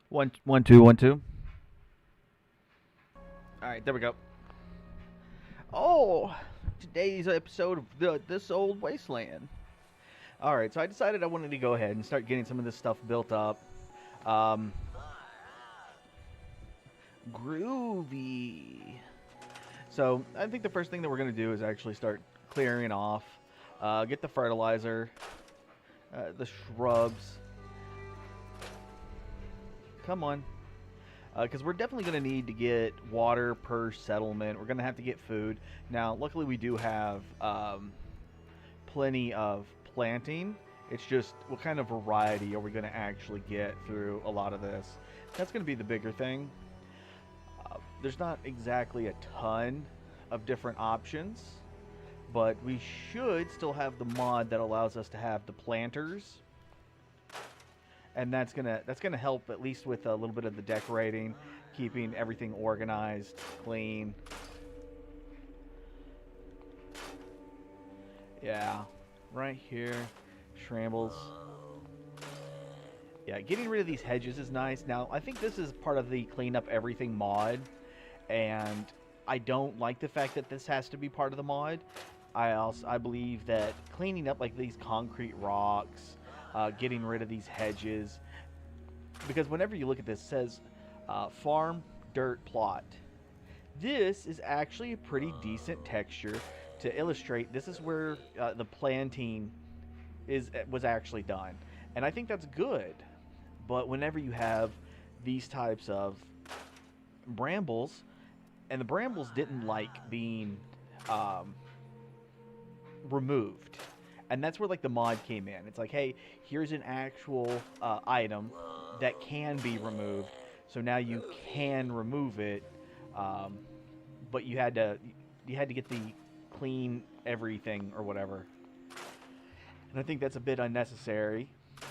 One, one, two, one, two. All right, there we go. Oh, today's episode of this old wasteland. All right, so I decided I wanted to go ahead and start getting some of this stuff built up. Um, Groovy. So I think the first thing that we're gonna do is actually start clearing off, get the fertilizer, the shrubs. Come on. Because we're definitely going to need to get water per settlement. We're going to have to get food. Now, luckily, we do have plenty of planting. It's just what kind of variety are we going to actually get through a lot of this? That's going to be the bigger thing. There's not exactly a ton of different options, but we should still have the mod that allows us to have the planters, and that's gonna help at least with a little bit of the decorating, keeping everything organized, clean. Yeah, right here, Shrambles. Yeah, getting rid of these hedges is nice. Now, I think this is part of the clean up everything mod, and I don't like the fact that this has to be part of the mod. I believe that cleaning up like these concrete rocks, getting rid of these hedges, because whenever you look at this, it says farm dirt plot. This is actually a pretty decent texture to illustrate. This is where the planting was actually done, and I think that's good. But whenever you have these types of brambles, and the brambles didn't like being um, removed, and that's where like the mod came in. It's like, hey, here's an actual item that can be removed, so now you can remove it, um, but you had to get the clean everything or whatever, and I think that's a bit unnecessary.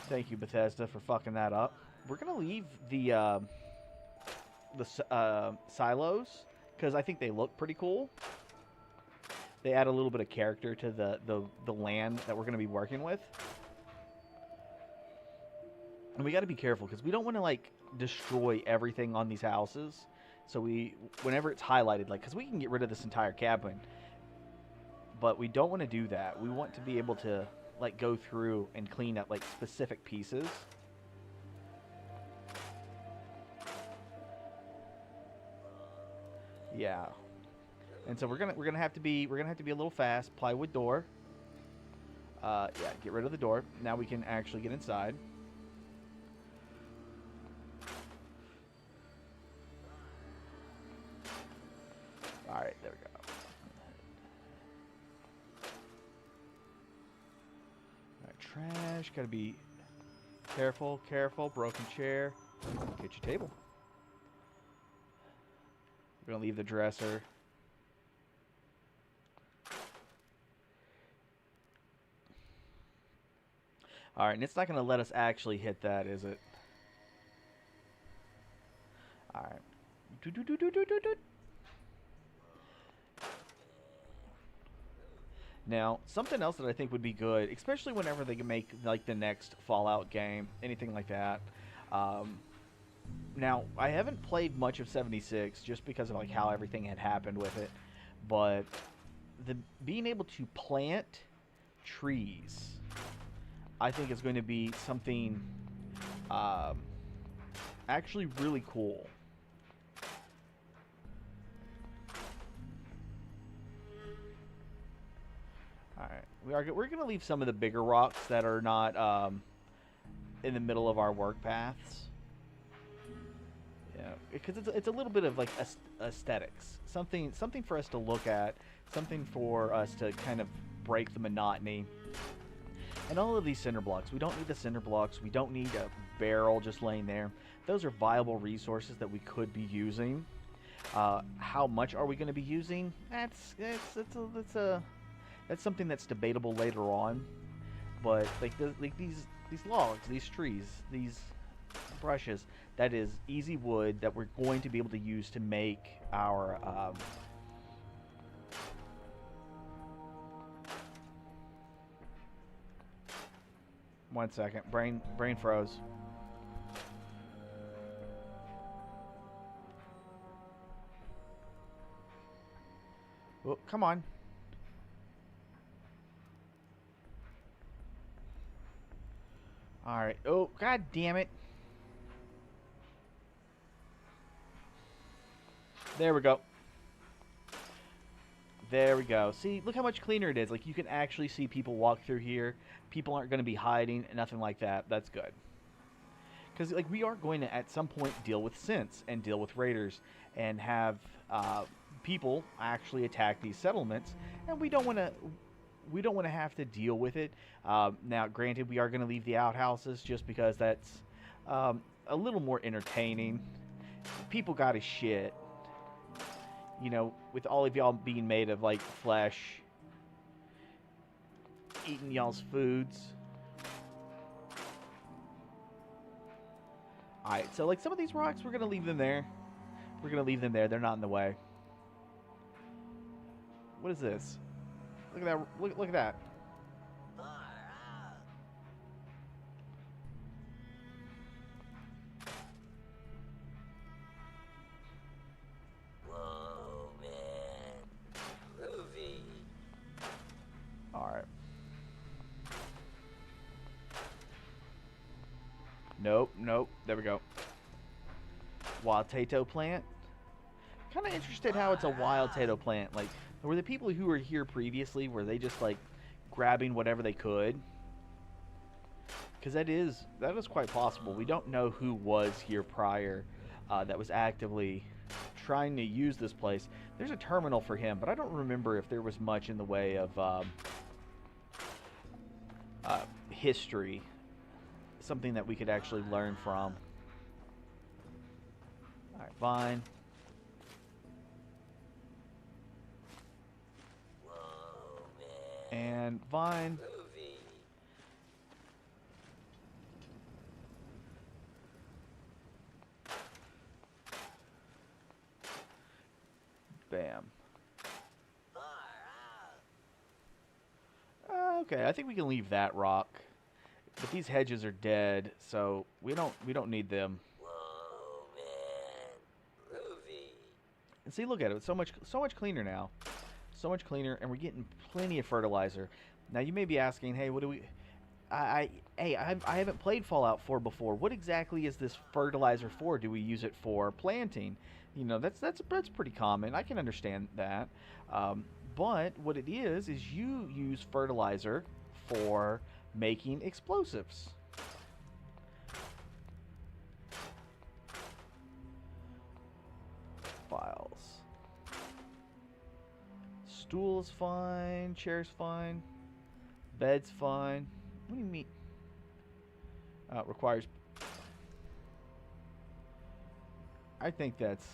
Thank you, Bethesda, for fucking that up. We're gonna leave the silos because I think they look pretty cool. They add a little bit of character to the land that we're going to be working with. And we got to be careful because we don't want to like destroy everything on these houses. So whenever it's highlighted, like, because we can get rid of this entire cabin, but we don't want to do that. We want to be able to like go through and clean up like specific pieces. Yeah. And so we're gonna have to be a little fast. Plywood door. Yeah, get rid of the door. Now we can actually get inside. All right, there we go. All right, trash. Gotta be careful, careful. Broken chair. Get your table. We're gonna leave the dresser. All right, and it's not going to let us actually hit that, is it? All right. Now, something else that I think would be good, especially whenever they can make like the next Fallout game, anything like that. Um, Now, I haven't played much of 76 just because of like how everything had happened with it, but the being able to plant trees, I think is going to be something um, actually really cool. All right, we're gonna leave some of the bigger rocks that are not in the middle of our work paths. Yeah, because it's a little bit of like aesthetics, something for us to look at, something for us to kind of break the monotony. And all of these cinder blocks, we don't need the cinder blocks. We don't need a barrel just laying there. Those are viable resources that we could be using. How much are we going to be using? That's something that's debatable later on. But like these logs, these trees, these brushes, that is easy wood that we're going to be able to use to make our one second, brain froze. Oh, come on. Alright. Oh, god damn it. There we go. There we go. See, look how much cleaner it is. Like, you can actually see people walk through here. People aren't going to be hiding, nothing like that. That's good. Because, like, we are going to, at some point, deal with synths and deal with raiders and have people actually attack these settlements. And we don't want to... We don't want to have to deal with it. Now, granted, we are going to leave the outhouses just because that's a little more entertaining. People got his shit. You know, with all of y'all being made of, like, flesh. Eating y'all's foods. Alright, so, like, some of these rocks, we're going to leave them there. We're going to leave them there. They're not in the way. What is this? Look at that. Look at that. Whoa, man. Groovy. Alright. Nope, nope. There we go. Wild Tato plant. Kind of interested how it's a wild Tato plant. Like, were the people who were here previously, were they just, like, grabbing whatever they could? Because that is quite possible. We don't know who was here prior that was actively trying to use this place. There's a terminal for him, but I don't remember if there was much in the way of history. Something that we could actually learn from. Alright, fine. And Vine. Bam. Okay, I think we can leave that rock. But these hedges are dead, so we don't need them. Whoa, man. Groovy. And see, look at it. It's so much cleaner now. So much cleaner, and we're getting plenty of fertilizer. Now you may be asking, hey, what do we... I haven't played Fallout 4 before. What exactly is this fertilizer for? Do we use it for planting? You know, that's pretty common. I can understand that. But what it is you use fertilizer for making explosives. Files. Stool's fine, chair's fine, bed's fine. What do you mean? Requires... I think that's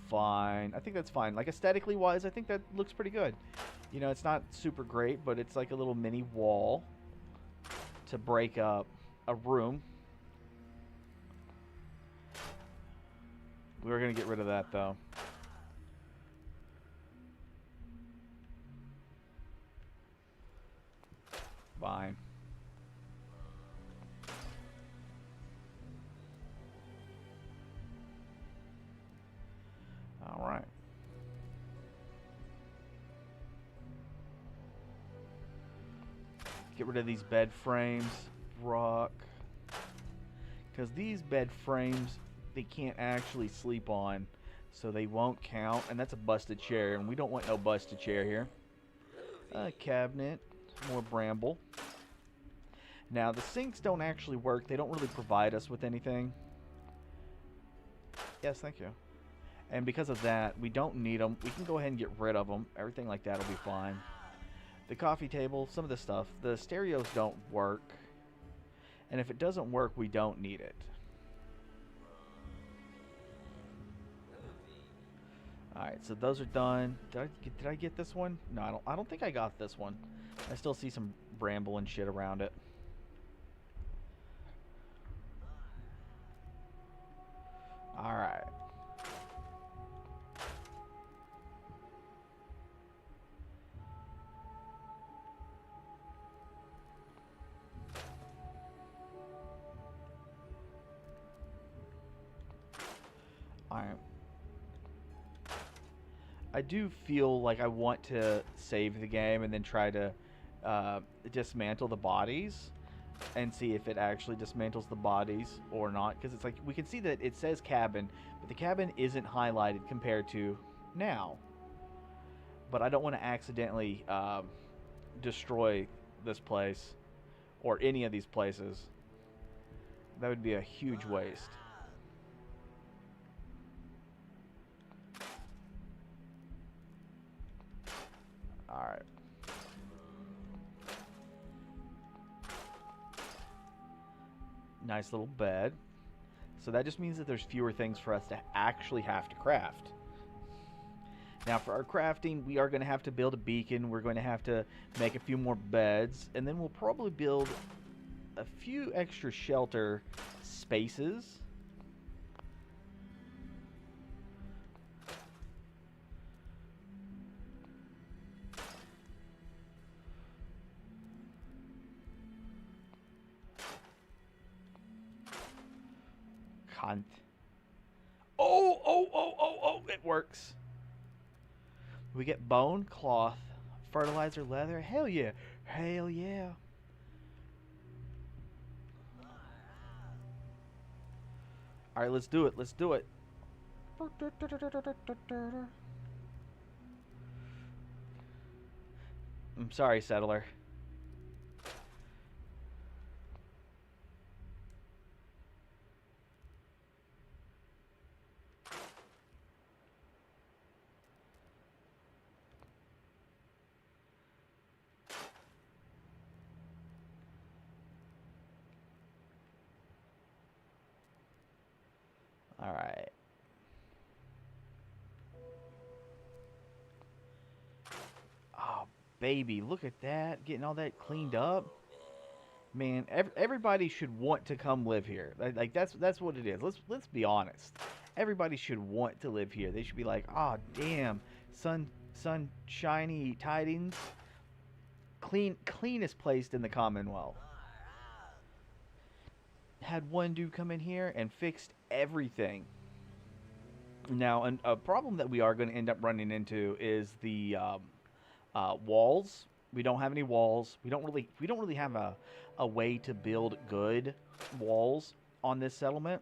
fine. I think that's fine. Like, aesthetically wise, I think that looks pretty good. You know, it's not super great, but it's like a little mini wall to break up a room. We're going to get rid of that, though. Fine. All right. Get rid of these bed frames, rock. Because these bed frames, they can't actually sleep on, so they won't count. And that's a busted chair, and we don't want no busted chair here. Cabinet, more bramble. Now, the sinks don't actually work. They don't really provide us with anything. Yes, thank you. And because of that, we don't need them. We can go ahead and get rid of them. Everything like that will be fine. The coffee table, some of the stuff. The stereos don't work. And if it doesn't work, we don't need it. Alright, so those are done. Did I get this one? No, I don't think I got this one. I still see some bramble and shit around it. Alright. Alright. I do feel like I want to save the game and then try to dismantle the bodies and see if it actually dismantles the bodies or not. Because it's like we can see that it says cabin, but the cabin isn't highlighted compared to now. But I don't want to accidentally destroy this place or any of these places. That would be a huge waste. Alright. Nice little bed. So that just means that there's fewer things for us to actually have to craft. Now for our crafting, we are going to have to build a beacon. We're going to have to make a few more beds. And then we'll probably build a few extra shelter spaces. Oh, it works. We get bone, cloth, fertilizer, leather. Hell yeah. Hell yeah. Alright, let's do it. Let's do it. I'm sorry, settler. Alright. Oh, baby, look at that. Getting all that cleaned up. Man, everybody should want to come live here. Like that's what it is. Let's be honest. Everybody should want to live here. They should be like, "Oh, damn. Sunshiny tidings. Cleanest place in the Commonwealth." Had one dude come in here and fixed everything. Now, a problem that we are going to end up running into is the walls. We don't have any walls. We don't really have a way to build good walls on this settlement,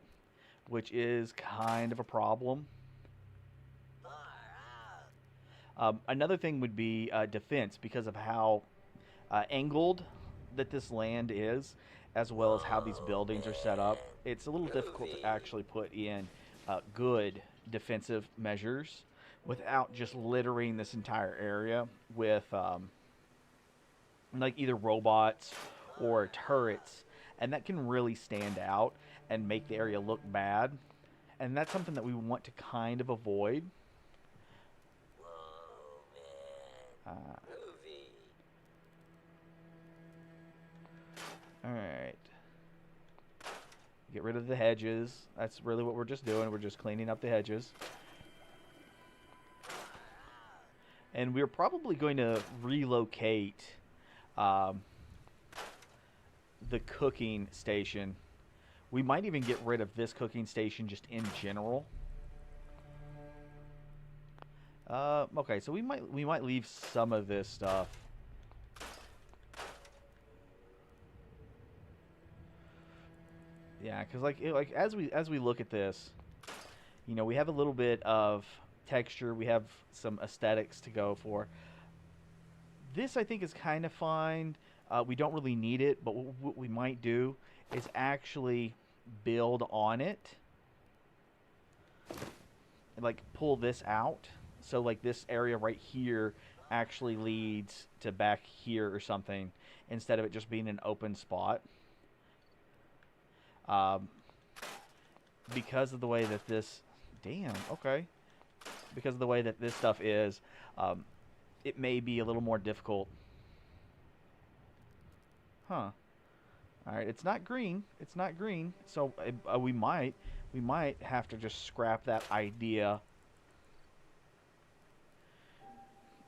which is kind of a problem. Another thing would be defense because of how angled that this land is, as well as how these buildings are set up. It's a little difficult to actually put in good defensive measures without just littering this entire area with like either robots or turrets, and that can really stand out and make the area look bad, and that's something that we want to kind of avoid. Alright. Get rid of the hedges. That's really what we're just doing. We're just cleaning up the hedges. And we're probably going to relocate the cooking station. We might even get rid of this cooking station just in general. Okay, so we might leave some of this stuff. Yeah, because like as we look at this, you know, we have a little bit of texture. We have some aesthetics to go for. This I think is kind of fine. We don't really need it, but what we might do is actually build on it. And like pull this out. So like this area right here actually leads to back here or something instead of it just being an open spot. Because of the way that this... Damn, okay. Because of the way that this stuff is, it may be a little more difficult. Huh. Alright, it's not green. It's not green. So we might have to just scrap that idea.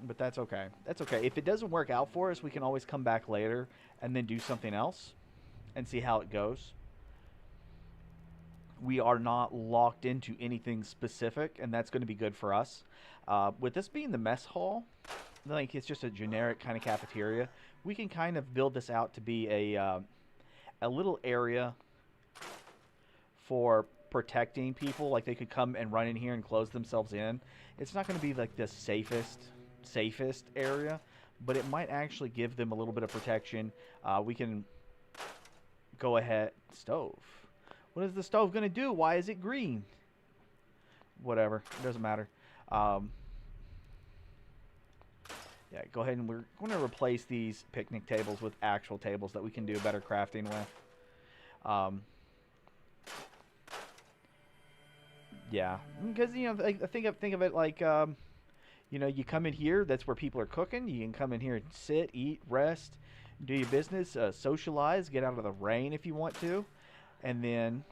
But that's okay. That's okay. If it doesn't work out for us, we can always come back later and then do something else and see how it goes. We are not locked into anything specific, and that's going to be good for us. With this being the mess hall, like it's just a generic kind of cafeteria, we can kind of build this out to be a little area for protecting people. Like they could come and run in here and close themselves in. It's not going to be like the safest area, but it might actually give them a little bit of protection. We can go ahead. Stove. What is the stove going to do? Why is it green? Whatever. It doesn't matter. Yeah, go ahead and we're going to replace these picnic tables with actual tables that we can do better crafting with. Yeah, because think of it like you come in here. That's where people are cooking. You can come in here and sit, eat, rest, do your business, socialize, get out of the rain if you want to, and then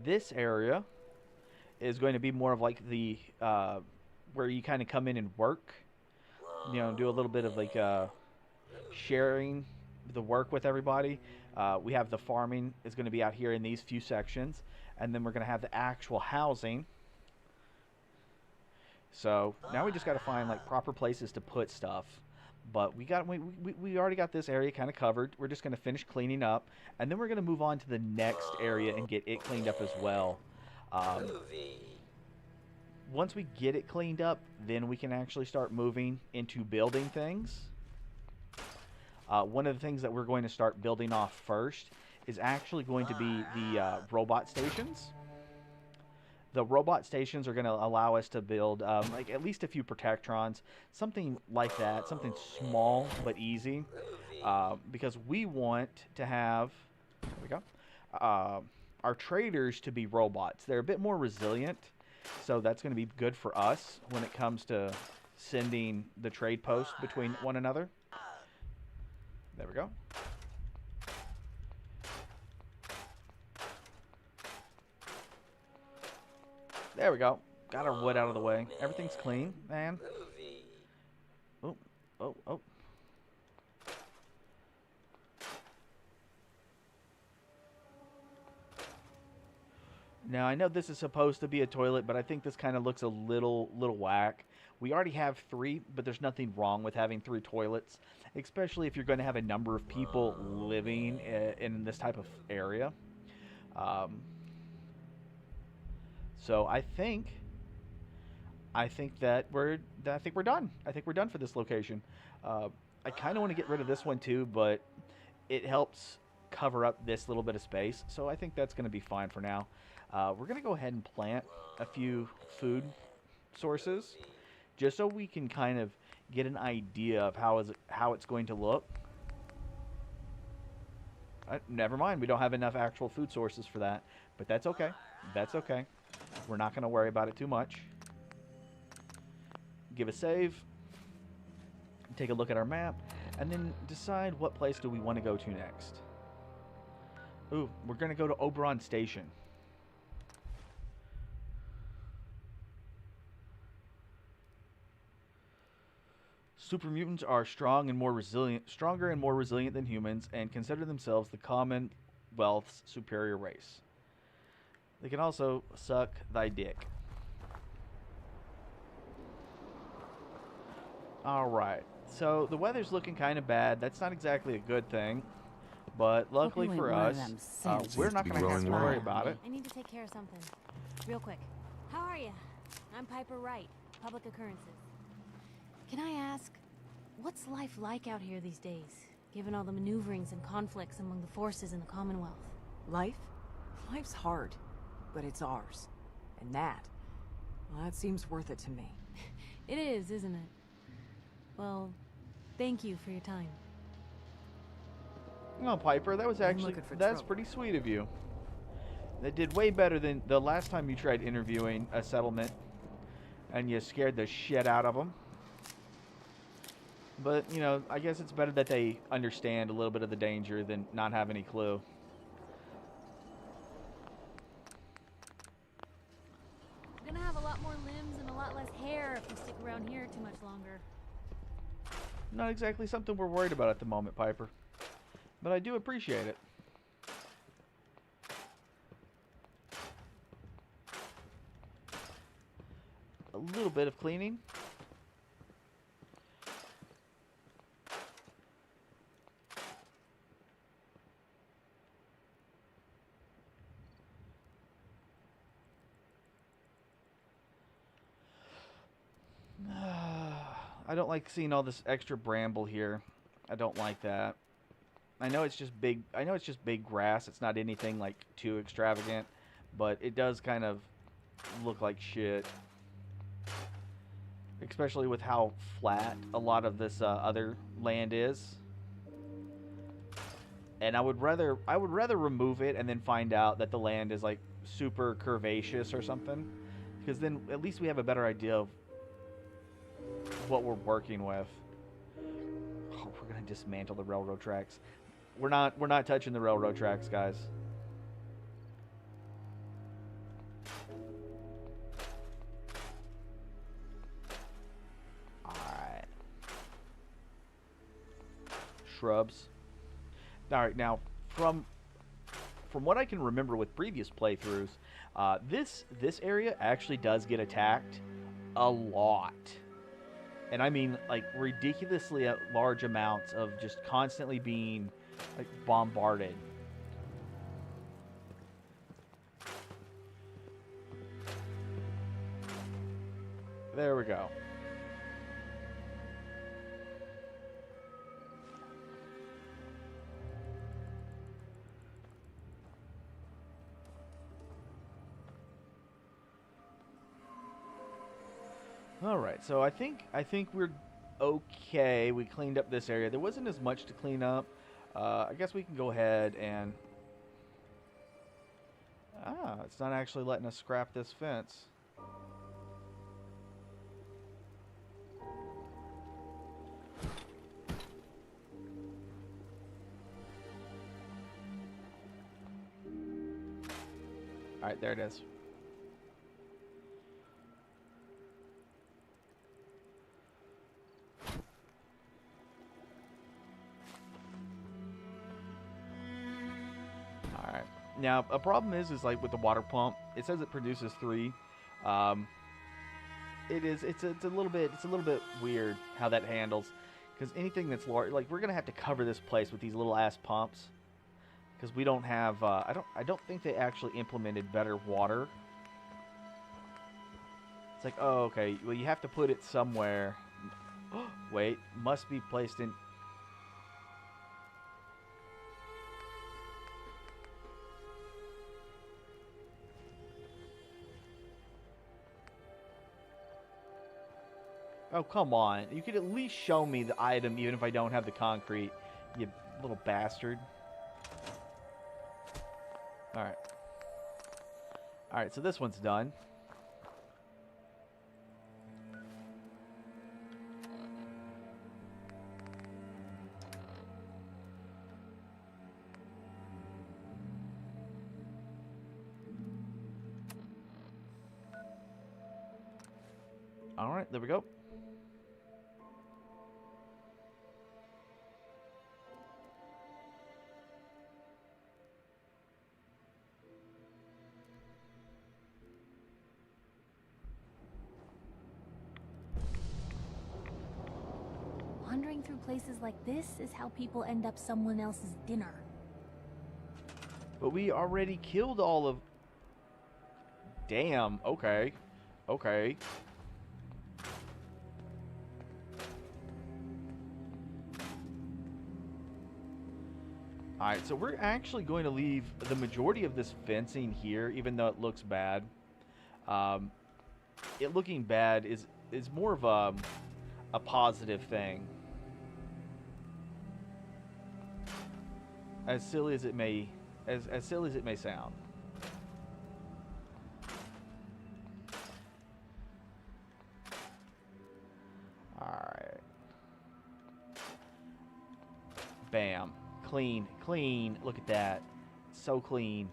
this area is going to be more of like the where you kind of come in and work. Do a little bit of like sharing the work with everybody. We have the farming is going to be out here in these few sections, and then we're going to have the actual housing. So now we just got to find like proper places to put stuff. But we already got this area kind of covered. We're just going to finish cleaning up, and then we're going to move on to the next area and get it cleaned up as well. Once we get it cleaned up, then we can actually start moving into building things. One of the things that we're going to start building off first is actually going to be the robot stations. The robot stations are going to allow us to build like at least a few protectrons, something like that, something small but easy, because we want to have, there we go, our traders to be robots. They're a bit more resilient, so that's going to be good for us when it comes to sending the trade posts between one another. There we go. There we go. Got our wood out of the way. Everything's clean, man. Oh, oh, oh. Now, I know this is supposed to be a toilet, but I think this kind of looks a little whack. We already have 3, but there's nothing wrong with having 3 toilets, especially if you're going to have a number of people living in this type of area. So I think that we're done. I think we're done for this location. I kind of want to get rid of this one too, but it helps cover up this little bit of space. So I think that's going to be fine for now. We're going to go ahead and plant a few food sources just so we can kind of get an idea of how it's going to look. Never mind, we don't have enough actual food sources for that, but that's okay. That's okay. We're not going to worry about it too much. Give a save. Take a look at our map, and then decide what place do we want to go to next. Ooh, we're going to go to Oberon Station. Super mutants are stronger and more resilient than humans, and consider themselves the Commonwealth's superior race. They can also suck thy dick. Alright, so the weather's looking kind of bad. That's not exactly a good thing. But luckily for us, we're not going to have to worry about it. I need to take care of something. Real quick. How are you? I'm Piper Wright, Public Occurrences. Can I ask, what's life like out here these days, given all the maneuverings and conflicts among the forces in the Commonwealth? Life? Life's hard, but it's ours. And well, that seems worth it to me. It is, isn't it? Well, thank you for your time. No, Piper, that was that's pretty sweet of you. That did way better than the last time you tried interviewing a settlement and you scared the shit out of them. But, you know, I guess it's better that they understand a little bit of the danger than not have any clue. You're gonna have a lot more limbs and a lot less hair if you stick around here too much longer. Not exactly something we're worried about at the moment, Piper. But I do appreciate it. little bit of cleaning. I don't like seeing all this extra bramble here. I don't like that. I know it's just big. I know it's just big grass. It's not anything like too extravagant, but it does kind of look like shit. Especially with how flat a lot of this other land is. And I would rather remove it and then find out that the land is like super curvaceous or something, because then at least we have a better idea of what we're working with. Oh, we're gonna dismantle the railroad tracks. We're not touching the railroad tracks, guys. Alright. Shrubs. Alright, now from what I can remember with previous playthroughs, this area actually does get attacked a lot. And I mean, like, ridiculously large amounts of just constantly being, like, bombarded. There we go. All right, so I think we're okay. We cleaned up this area. There wasn't as much to clean up. I guess we can go ahead and... Ah, it's not actually letting us scrap this fence. All right, there it is. Now, a problem is like with the water pump, it says it produces 3. It's a little bit weird how that handles, because anything that's large, like, we're gonna have to cover this place with these little ass pumps, because we don't have. I don't think they actually implemented better water. It's like, oh, okay, well, you have to put it somewhere. Wait, must be placed in. Oh, come on. You could at least show me the item even if I don't have the concrete, you little bastard. Alright. Alright, so this one's done. Alright, there we go. Wandering through places like this is how people end up someone else's dinner. But we already killed all of... Damn, okay. Okay. Alright, so we're actually going to leave the majority of this fencing here, even though it looks bad. It looking bad is more of a positive thing. As silly as it may sound. Alright. Bam. Clean, clean. Look at that. So clean.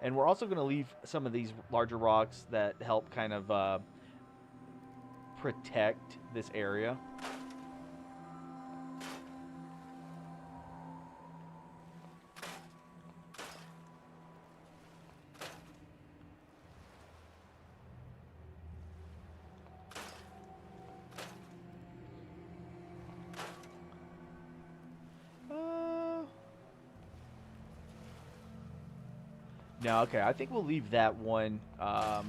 And we're also going to leave some of these larger rocks that help kind of protect this area. No, okay. I think we'll leave that one. I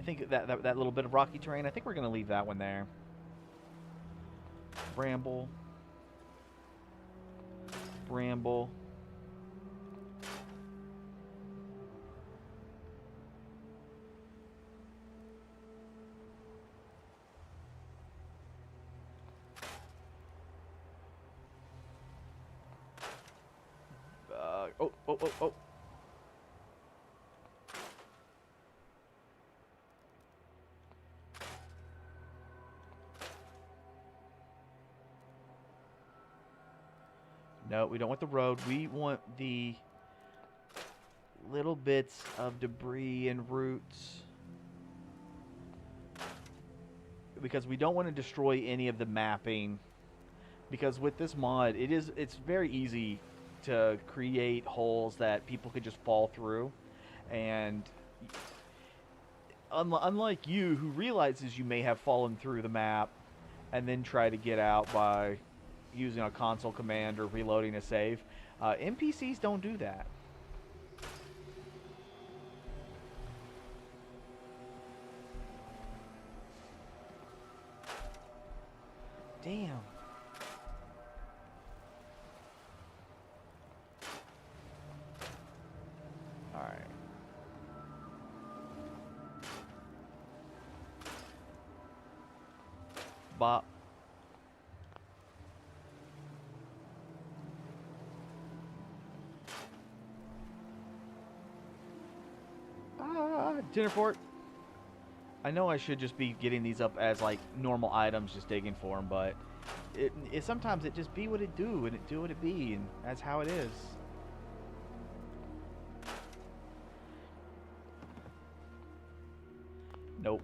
think that little bit of rocky terrain, I think we're going to leave that one there. Bramble. Bramble. Oh. No, we don't want the road. We want the little bits of debris and roots. Because we don't want to destroy any of the mapping. Because with this mod, it's very easy to create holes that people could just fall through. And unlike you, who realizes you may have fallen through the map and then try to get out by using a console command or reloading a save, NPCs don't do that. Damn. Alright. Bop. Dinner fort. I know I should just be getting these up as like normal items, just digging for them, but it sometimes it just be what it do, and it do what it be, and that's how it is. Nope.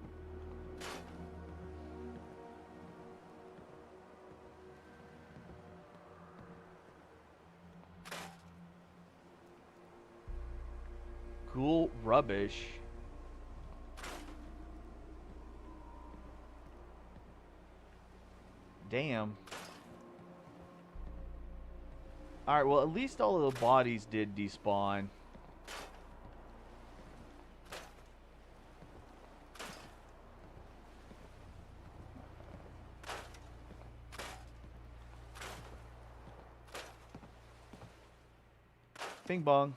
Cool rubbish. Damn. Alright, well, at least all of the bodies did despawn. Bing bong.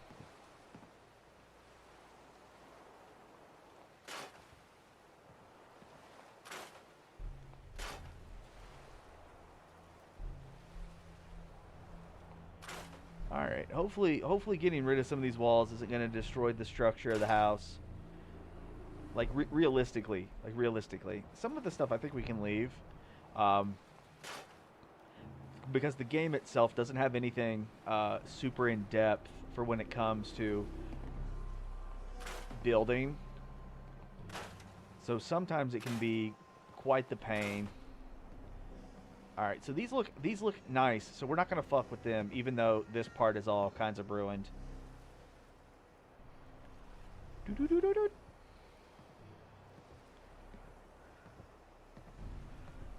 Alright, hopefully getting rid of some of these walls isn't going to destroy the structure of the house. Like, realistically. Some of the stuff I think we can leave. Because the game itself doesn't have anything super in-depth for when it comes to building. So sometimes it can be quite the pain. Alright, so these look nice, so we're not going to fuck with them, even though this part is all kinds of ruined.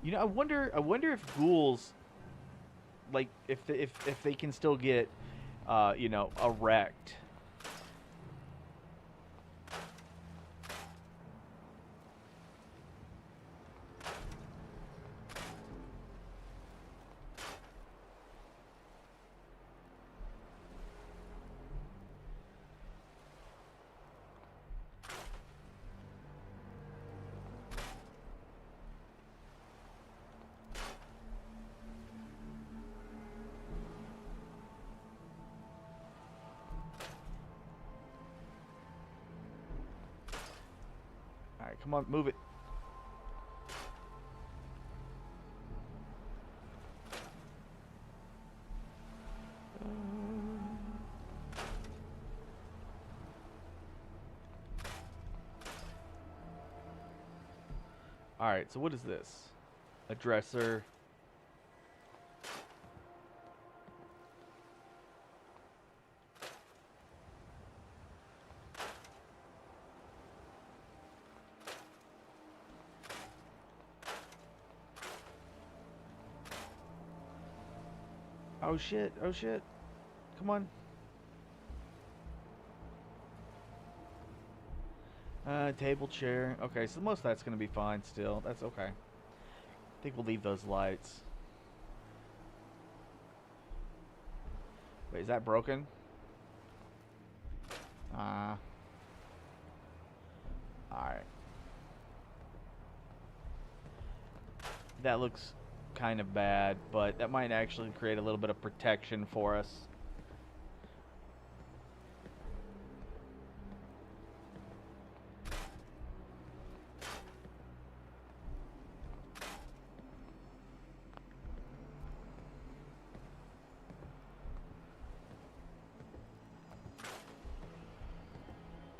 You know, I wonder if ghouls, like, if they can still get, you know, erect. Alright, come on, move it. Alright, so what is this? A dresser. Oh shit, oh shit. Come on. Table, chair. Okay, so most of that's going to be fine still. That's okay. I think we'll leave those lights. Wait, is that broken? Alright. That looks kind of bad, but that might actually create a little bit of protection for us.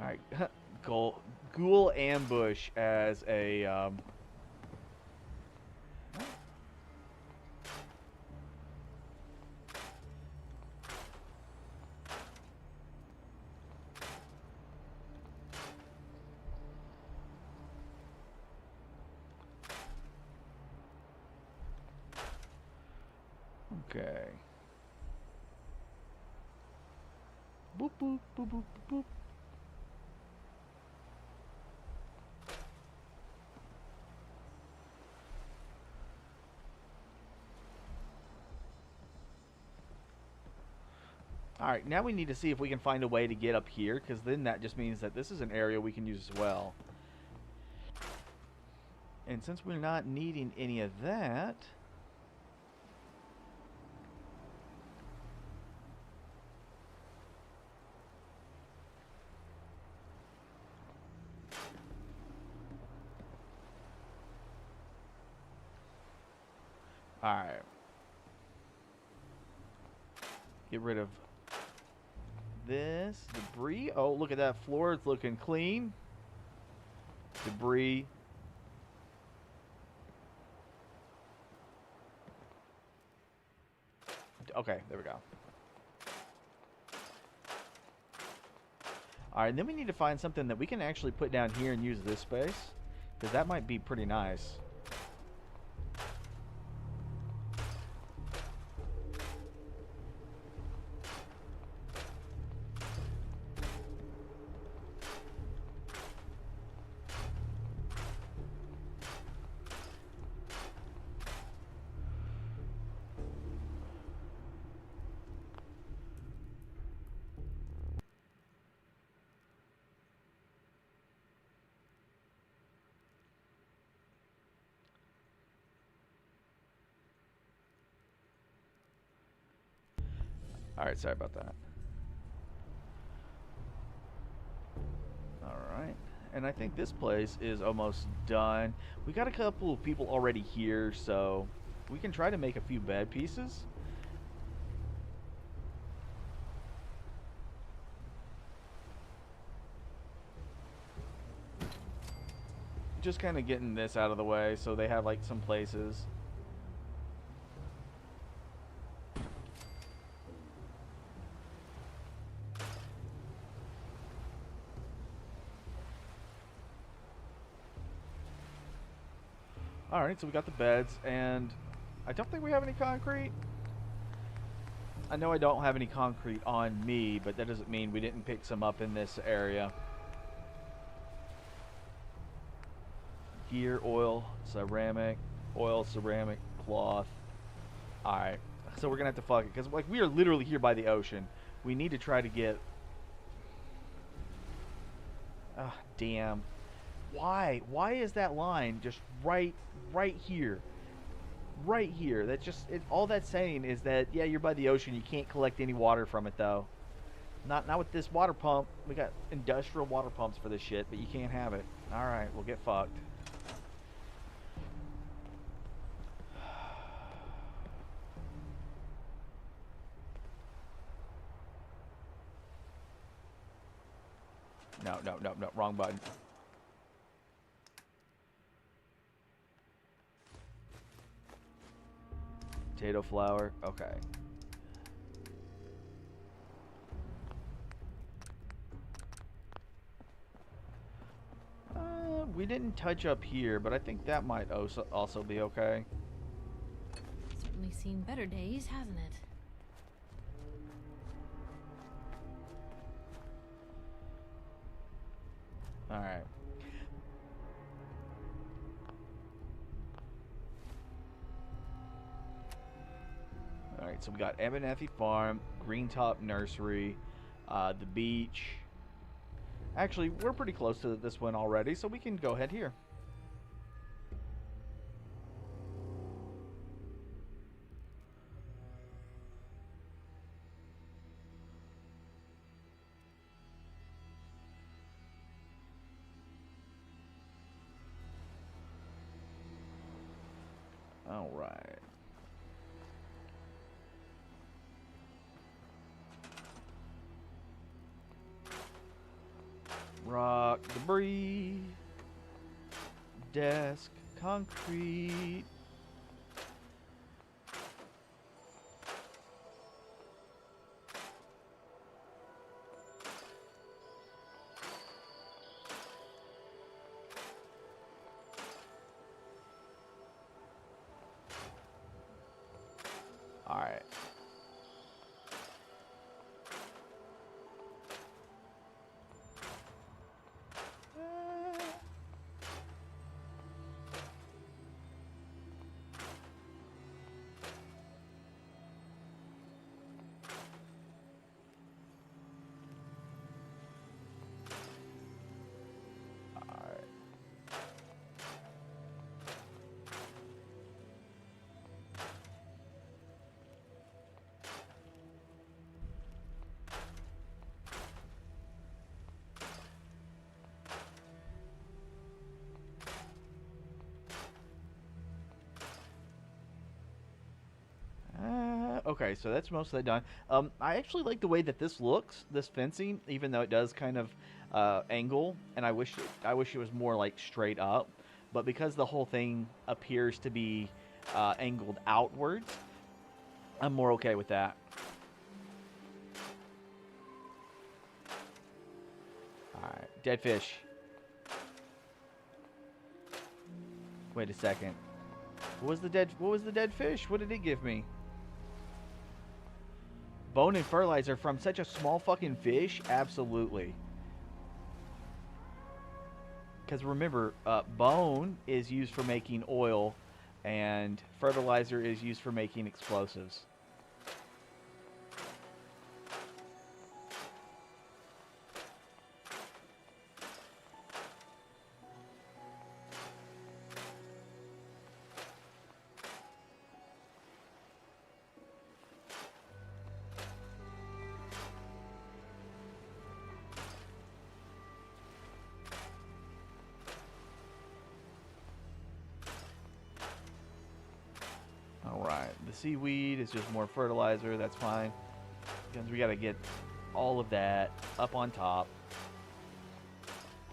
Alright, ghoul ambush as a, okay. Boop, boop, boop, boop, boop. Alright, now we need to see if we can find a way to get up here, because then that just means that this is an area we can use as well. And since we're not needing any of that... Alright. Get rid of this debris. Oh, look at that floor. It's looking clean. Debris. Okay, there we go. Alright, then we need to find something that we can actually put down here and use this space, because that might be pretty nice. Alright, sorry about that. Alright, and I think this place is almost done. We got a couple of people already here, so we can try to make a few bed pieces. Just kind of getting this out of the way so they have like some places. Alright, so we got the beds, and I don't think we have any concrete. I know I don't have any concrete on me, but that doesn't mean we didn't pick some up in this area. Gear, oil, ceramic, cloth. Alright, so we're gonna have to fuck it, because like we are literally here by the ocean. We need to try to get... Ah, damn. Why? Why is that line just right here? Right here. That's just... all that's saying is that, yeah, you're by the ocean. You can't collect any water from it, though. Not with this water pump. We got industrial water pumps for this shit, but you can't have it. Alright, we'll get fucked. No, wrong button. Potato flour, okay. We didn't touch up here, but I think that might also be okay. Certainly seen better days, hasn't it? Alright. Alright, so we got Abernathy Farm, Greentop Nursery, the beach. Actually, we're pretty close to this one already, so we can go ahead here. Alright. Rock, debris, desk, concrete. All right. Okay, so that's mostly done. I actually like the way that this looks, this fencing, even though it does kind of angle, and I wish it was more like straight up. But because the whole thing appears to be angled outwards, I'm more okay with that. All right, dead fish. Wait a second. What was the dead fish? What did it give me? Bone and fertilizer from such a small fucking fish? Absolutely. Because remember, bone is used for making oil, and fertilizer is used for making explosives. Alright, the seaweed is just more fertilizer, that's fine. Because we gotta get all of that up on top.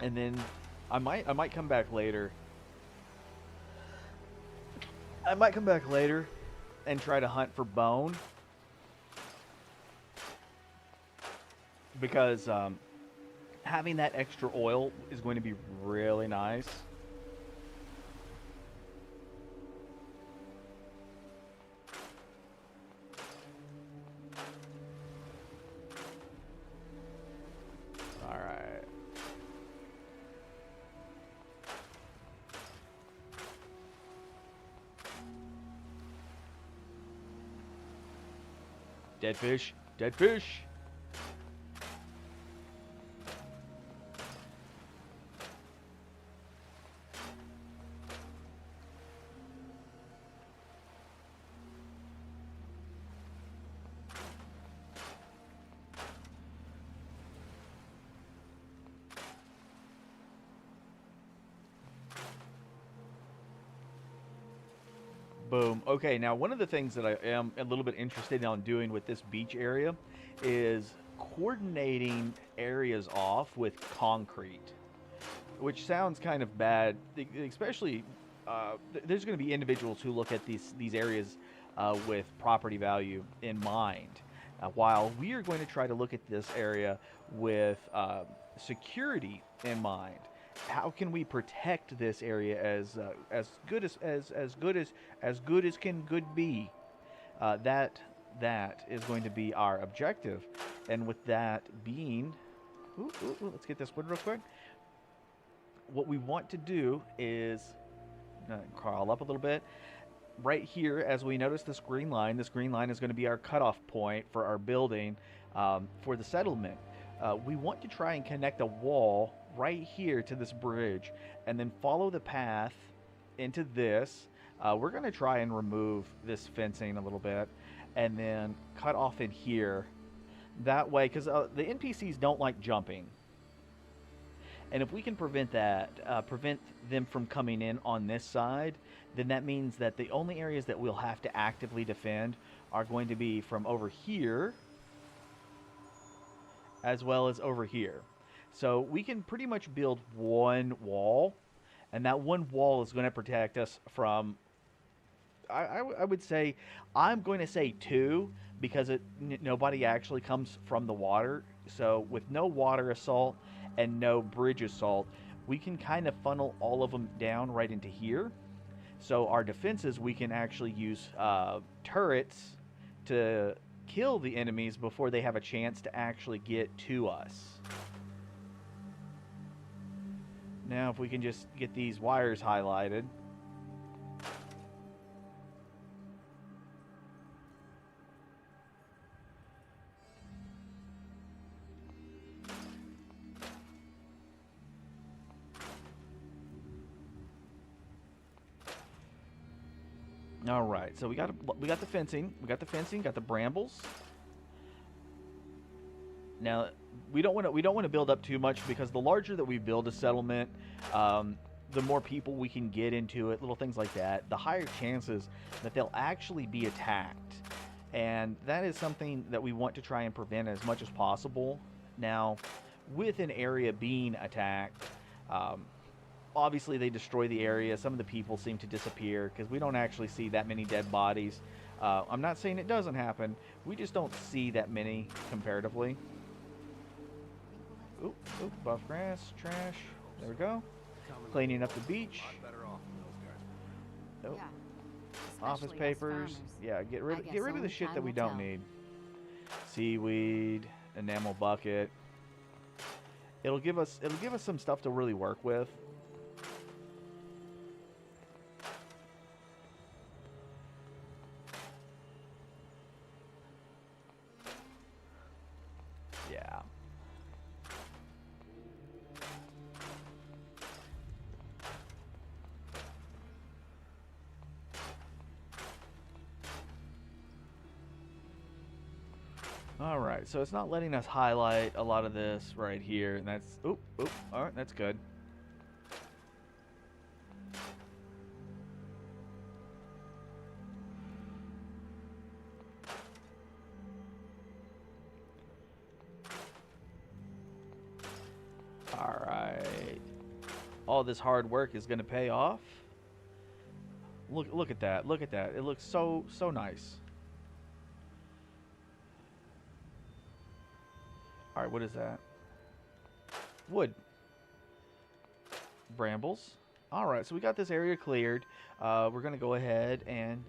And then I might come back later. I might come back later and try to hunt for bone. Because having that extra oil is going to be really nice. Dead fish. Dead fish. Boom. Okay, now one of the things that I am a little bit interested in doing with this beach area is coordinating areas off with concrete, which sounds kind of bad, especially there's going to be individuals who look at these areas with property value in mind, while we are going to try to look at this area with security in mind. How can we protect this area as good as can good be? That is going to be our objective, and with that being, let's get this wood real quick. What we want to do is crawl up a little bit. right here, as we notice this green line is going to be our cutoff point for our building for the settlement. We want to try and connect a wall right here to this bridge and then follow the path into this. We're going to try and remove this fencing a little bit and then cut off in here. That way, because the NPCs don't like jumping. And if we can prevent that, prevent them from coming in on this side, then that means that the only areas that we'll have to actively defend are going to be from over here as well as over here. So we can pretty much build one wall, and that one wall is going to protect us from, I would say, I'm going to say two, because nobody actually comes from the water. So with no water assault and no bridge assault, we can kind of funnel all of them down right into here. So our defenses, we can actually use turrets to kill the enemies before they have a chance to actually get to us. Now if we can just get these wires highlighted. All right, so we got the fencing, got the brambles. Now we don't want to build up too much, because the larger that we build a settlement, the more people we can get into it, little things like that, the higher chances that they'll actually be attacked, and that is something that we want to try and prevent as much as possible. Now, with an area being attacked, obviously they destroy the area. Some of the people seem to disappear because we don't actually see that many dead bodies. I'm not saying it doesn't happen. We just don't see that many comparatively. Oop, buff grass, trash. There we go. Cleaning up the beach. Oh. Office papers. Yeah, get rid of the shit that we don't need. Seaweed, enamel bucket. It'll give us some stuff to really work with. Yeah. Alright, so it's not letting us highlight a lot of this right here, and that's... Oop, alright, that's good. Alright. All this hard work is going to pay off. Look at that, look at that. It looks so nice. Alright, what is that? Wood. Brambles. Alright, so we got this area cleared. We're going to go ahead and...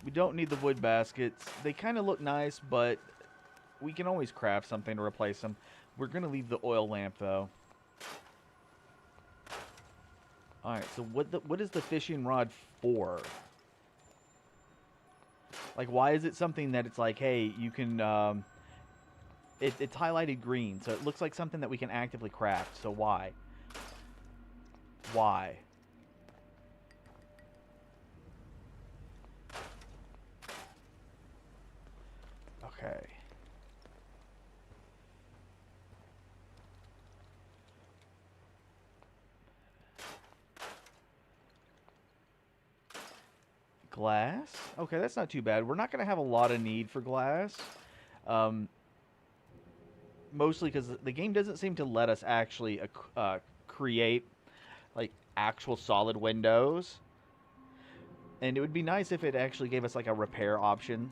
We don't need the wood baskets. They kind of look nice, but we can always craft something to replace them. We're going to leave the oil lamp, though. Alright, so what is the fishing rod for? Like, why is it something that it's like, hey, you can... it's highlighted green, so it looks like something that we can actively craft. So why? Why? Okay. Glass? Okay, that's not too bad. We're not going to have a lot of need for glass. Um, Mostly because the game doesn't seem to let us actually create like actual solid windows, and it would be nice if it actually gave us like a repair option.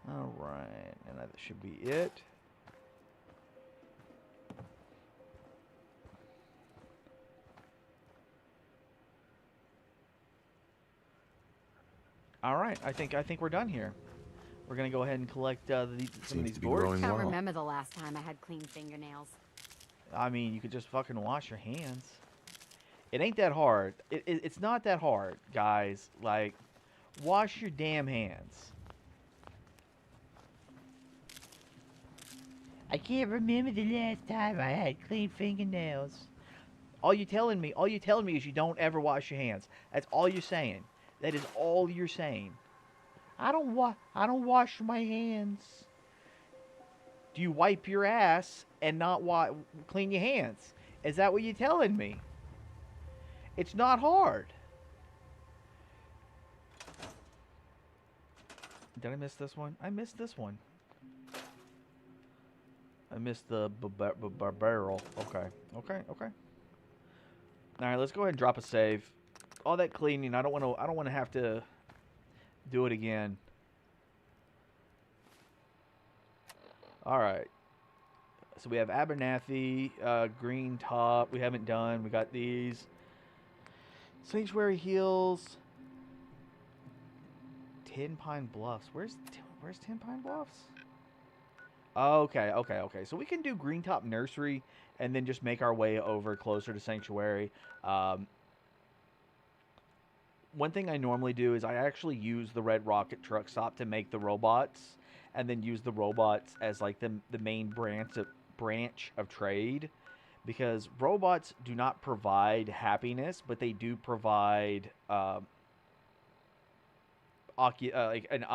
All right, and that should be it. All right, I think we're done here. We're gonna go ahead and collect some of Seems these to be boards. growing Can't well. remember the last time I had clean fingernails. I mean, you could just fucking wash your hands. It ain't that hard. It's not that hard, guys. Like, wash your damn hands. I can't remember the last time I had clean fingernails. All you telling me is you don't ever wash your hands. That's all you're saying. That is all you're saying. I don't wash my hands. Do you wipe your ass and not clean your hands? Is that what you're telling me? It's not hard. Did I miss this one? I missed this one. I missed the barrel. Okay. Okay. Okay. All right, let's go ahead and drop a save. All that cleaning, I don't want to have to do it again. All right. So we have Abernathy, Green Top. We haven't done. We got these. Sanctuary Hills. Tin Pine Bluffs. Where's Tin Pine Bluffs? Okay, okay, okay. So we can do Green Top Nursery and then just make our way over closer to Sanctuary. One thing I normally do is I actually use the Red Rocket truck stop to make the robots, and then use the robots as like the main branch of trade, because robots do not provide happiness, but they do provide like an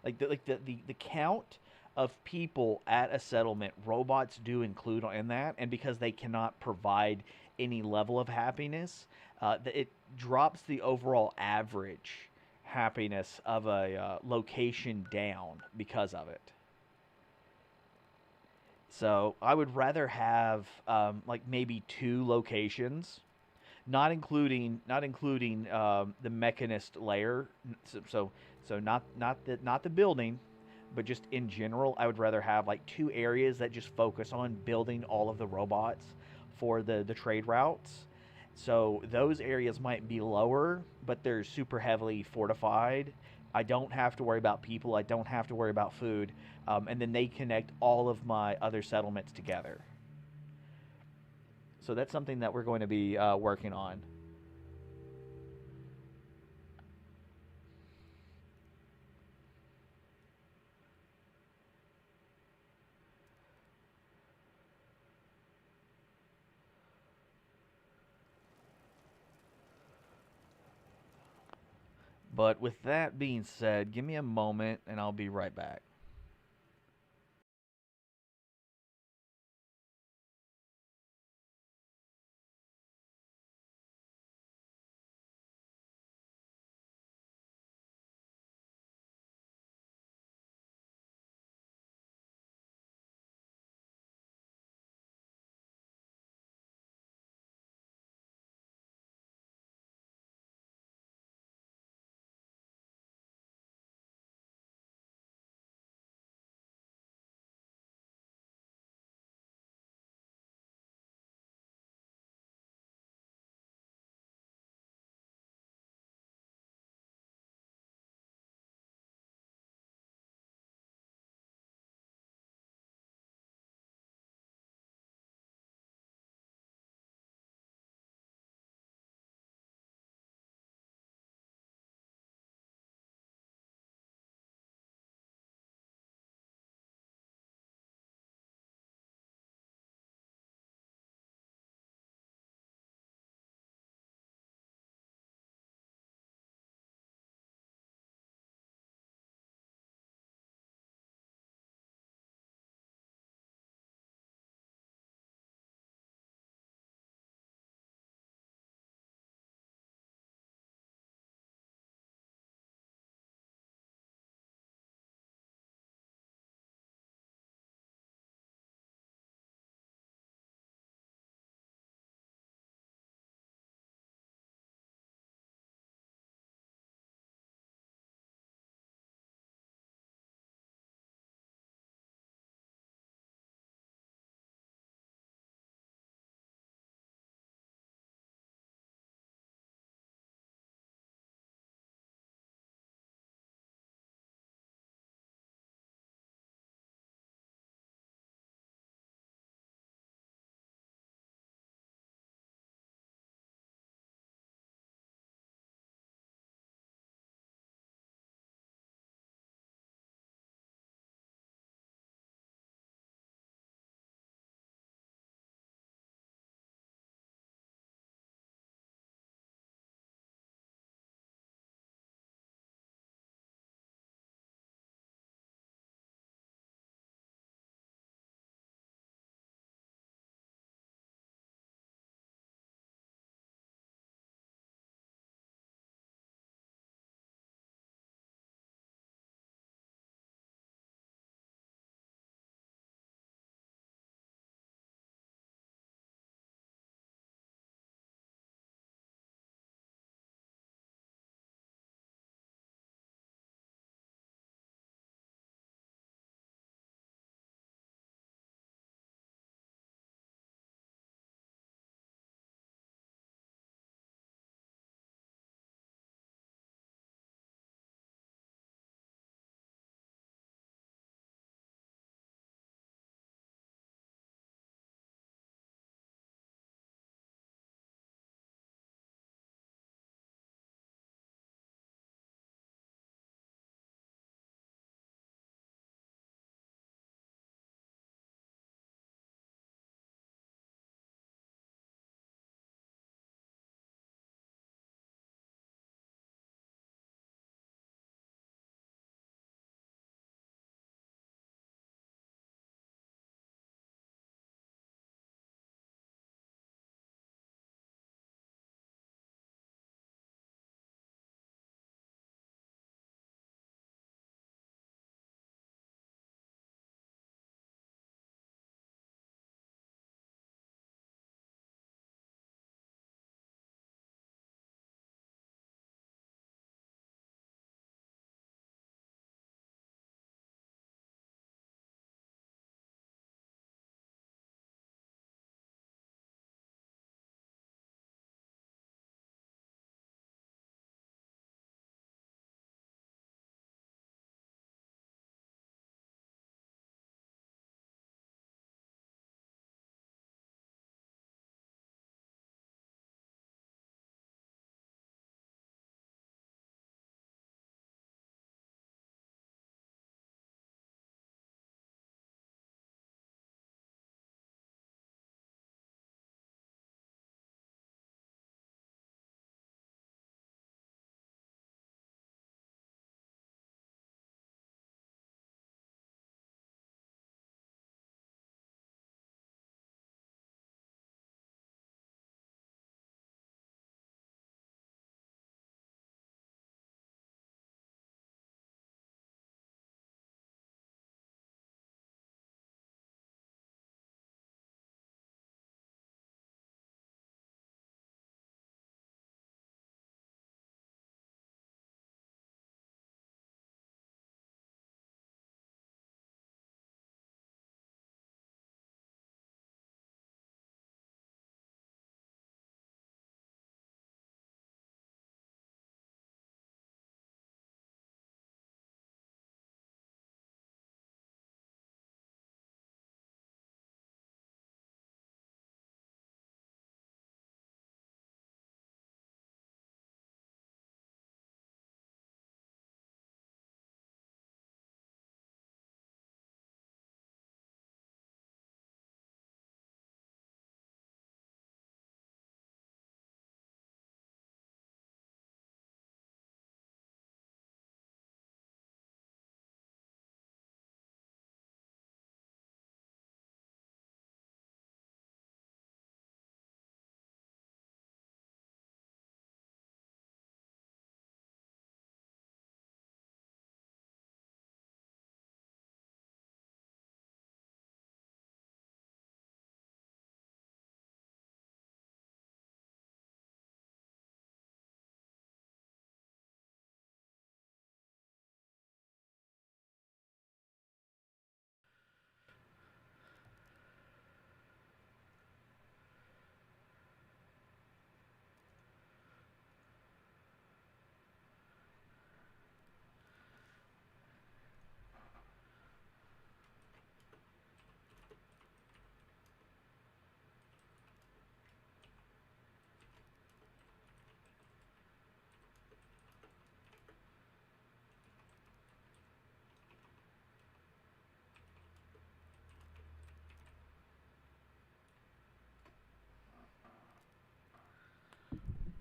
the count of people at a settlement. Robots do include in that, and because they cannot provide any level of happiness, it drops the overall average happiness of a location down because of it. So I would rather have like maybe 2 locations, not including the mechanist layer. So not the building, but just in general, I would rather have like 2 areas that just focus on building all of the robots for the trade routes. So those areas might be lower, but they're super heavily fortified. I don't have to worry about people. I don't have to worry about food. And then they connect all of my other settlements together. So that's something that we're going to be working on. But with that being said, give me a moment and I'll be right back.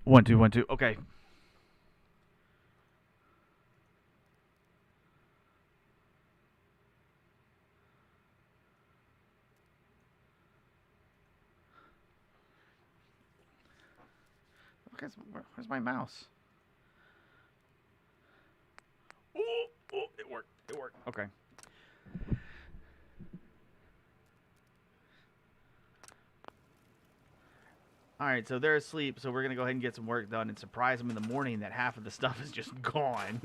1 2 1 2. Okay. Where's my mouse? Oh, it worked. It worked. Okay. All right, so they're asleep, so we're going to go ahead and get some work done and surprise them in the morning that half of the stuff is just gone.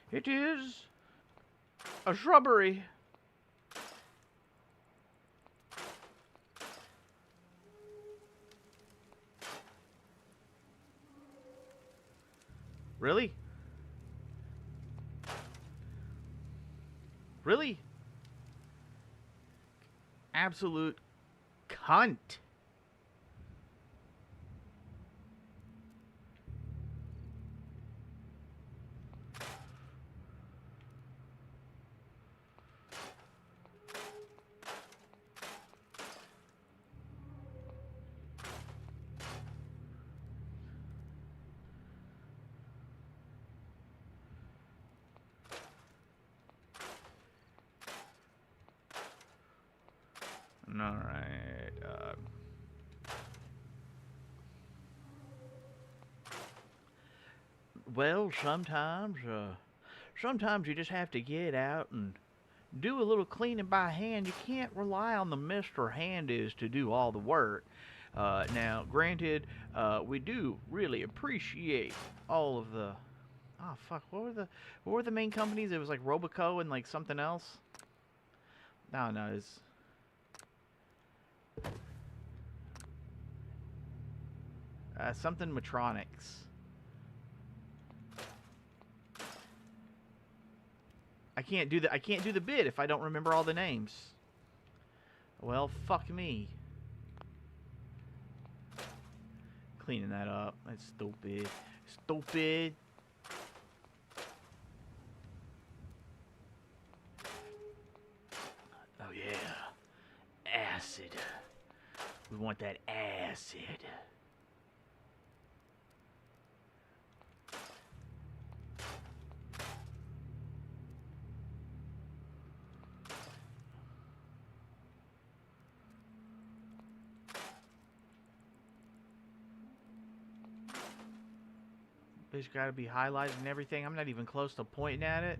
It is a shrubbery. Really? Really? Absolute cunt. All right. Well, sometimes you just have to get out and do a little cleaning by hand. You can't rely on the Mr. Handies to do all the work. Now, granted, we do really appreciate all of the. Oh fuck! What were the main companies? It was like Roboco and like something else. No, it's. Something Matronics. I can't do the bid if I don't remember all the names. Well, fuck me. Cleaning that up. That's stupid. Stupid. Oh yeah. Acid. We want that acid. It's got to be highlighted and everything. I'm not even close to pointing at it.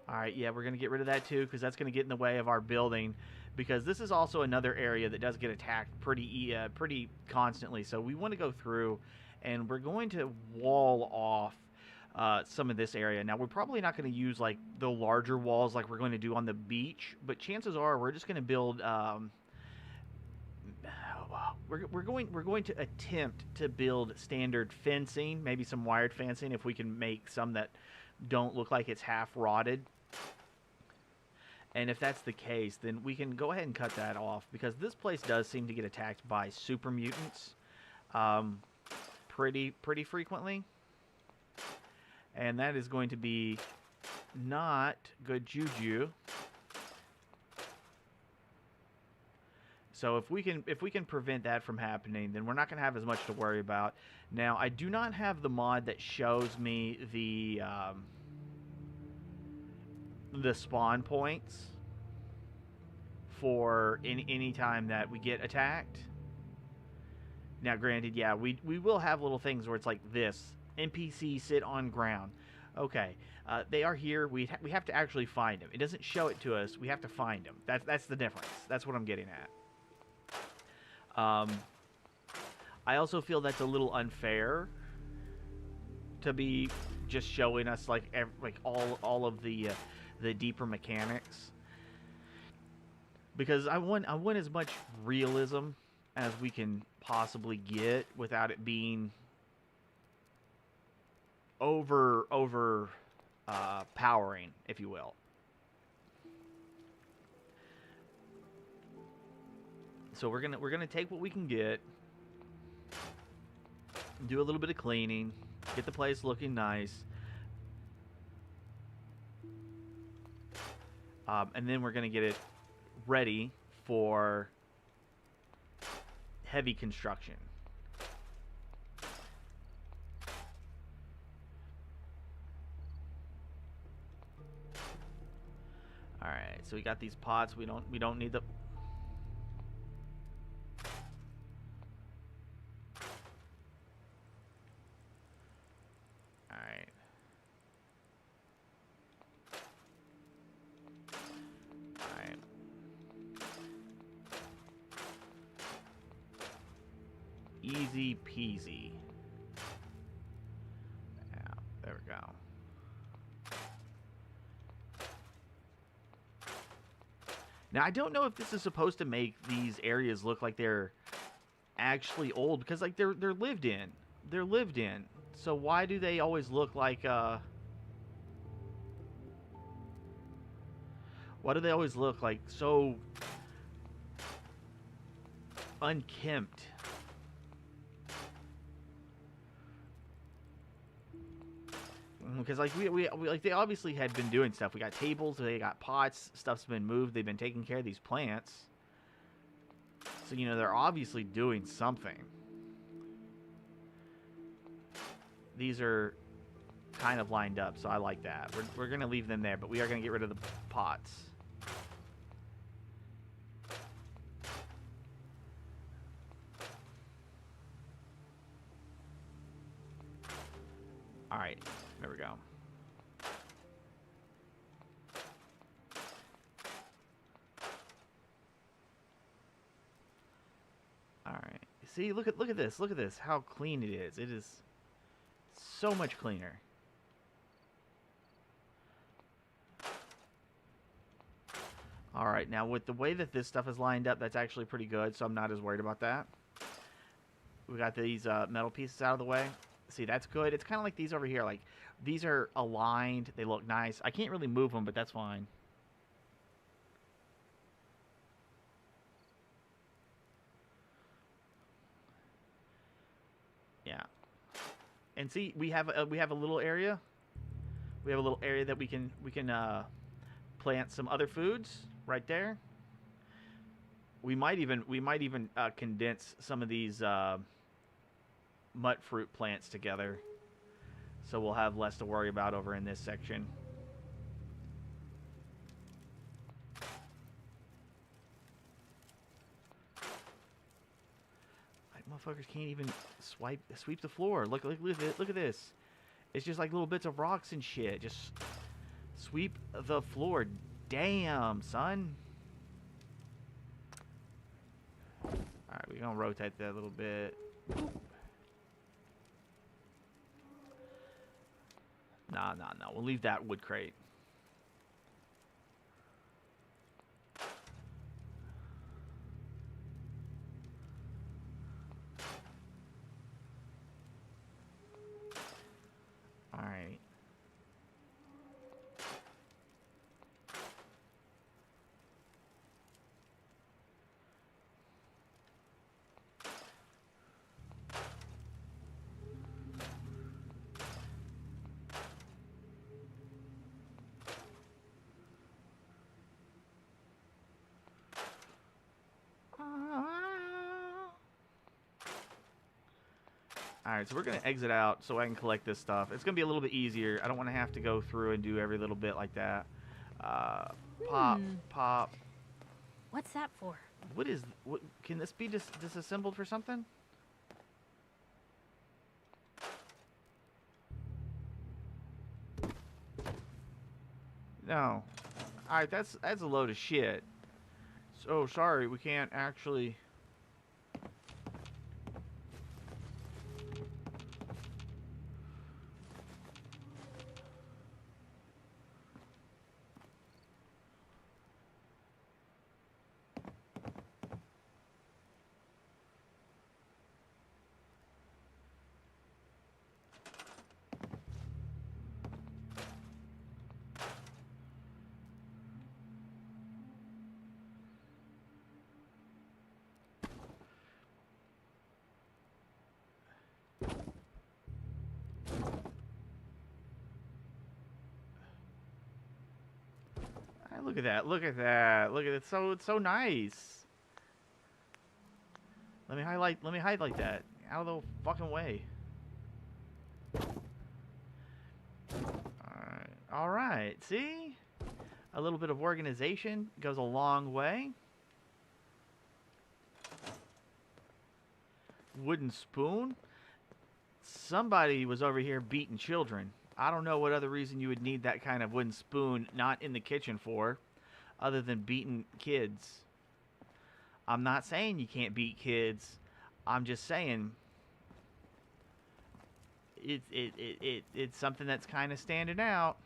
Alright, yeah, we're going to get rid of that too, because that's going to get in the way of our building. Because this is also another area that does get attacked pretty constantly. So we want to go through, and we're going to wall off some of this area. Now, we're probably not going to use like the larger walls like we're going to do on the beach, but chances are we're just going to build. We're going to attempt to build standard fencing, maybe some wired fencing if we can make some that don't look like it's half rotted. And if that's the case, then we can go ahead and cut that off, because this place does seem to get attacked by super mutants pretty frequently. And that is going to be not good juju. So if we can prevent that from happening, then we're not going to have as much to worry about. Now, I do not have the mod that shows me the spawn points for any time that we get attacked. Now, granted, yeah, we will have little things where it's like this. NPC sit on ground. Okay, they are here. We have to actually find them. It doesn't show it to us. We have to find them. That's the difference. That's what I'm getting at. I also feel that's a little unfair to be just showing us like all of the deeper mechanics, because I want as much realism as we can possibly get without it being over powering, if you will. So we're gonna take what we can get, do a little bit of cleaning, Get the place looking nice. And then we're going to get it ready for heavy construction. All right, so we got these pots. We don't need the. All right. All right. Easy peasy. Yeah, there we go. Now, I don't know if this is supposed to make these areas look like they're actually old, because like they're lived in. They're lived in. So why do they always look like why do they always look like so unkempt? Because like we like they obviously had been doing stuff. We got tables, they got pots, stuff's been moved, they've been taking care of these plants. So you know they're obviously doing something. These are kind of lined up, so I like that. We're gonna leave them there, but we are gonna get rid of the pots. All right, there we go. All right. See, look at this. Look at this. How clean it is. It is so much cleaner. All right. Now, with the way that this stuff is lined up, that's actually pretty good, so I'm not as worried about that. We got these metal pieces out of the way. See, that's good. It's kind of like these over here. Like, these are aligned. They look nice. I can't really move them, but that's fine. Yeah. And see, we have a little area. We have a little area that we can plant some other foods right there. We might even condense some of these mut fruit plants together, so we'll have less to worry about over in this section. Like motherfuckers can't even sweep the floor. Look at this. It's just like little bits of rocks and shit. Just sweep the floor. Damn, son. All right, we're gonna rotate that a little bit. Nah. We'll leave that wood crate. All right. Alright, so we're going to exit out so I can collect this stuff. It's going to be a little bit easier. I don't want to have to go through and do every little bit like that. Pop. What's that for? What can this be disassembled for something? No. Alright, that's a load of shit. So, sorry, we can't actually... Look at that. Look at that. Look at it. It's so nice. Let me highlight that. Out of the fucking way. Alright. Alright. See? A little bit of organization goes a long way. Wooden spoon. Somebody was over here beating children. I don't know what other reason you would need that kind of wooden spoon not in the kitchen for, other than beating kids. I'm not saying you can't beat kids. I'm just saying it's something that's kind of standing out.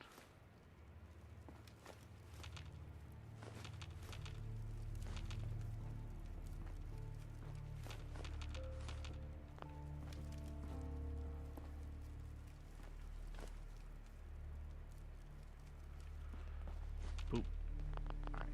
Boop. All right.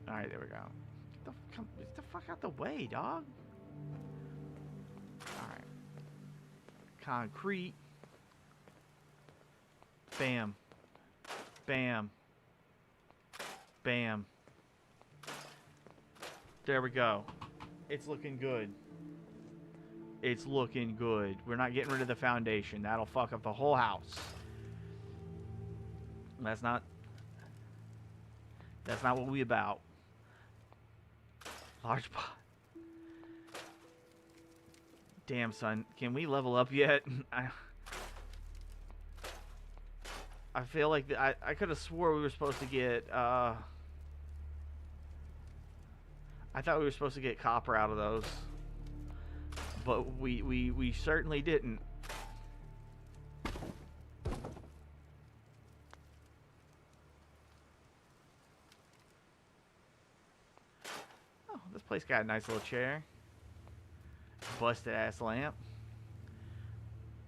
All right, there we go. Get the fuck out the way, dog. All right. Concrete. Bam. Bam. Bam. There we go. It's looking good. It's looking good. We're not getting rid of the foundation. That'll fuck up the whole house. That's not what we about. Large pot. Damn, son. Can we level up yet? I feel like I could have swore we were supposed to get, I thought we were supposed to get copper out of those. But we certainly didn't. Oh, this place got a nice little chair. Busted ass lamp.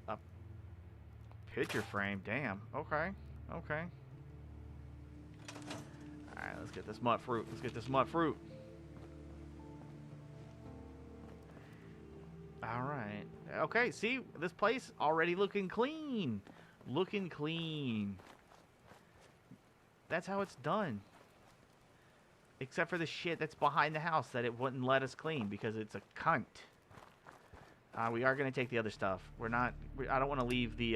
A picture frame, damn. Okay. Okay. Alright, let's get this mud fruit. Let's get this mud fruit. Alright. Okay, see, this place already looking clean. Looking clean. That's how it's done. Except for the shit that's behind the house that it wouldn't let us clean because it's a cunt. We are going to take the other stuff. We're not... I don't want to leave the...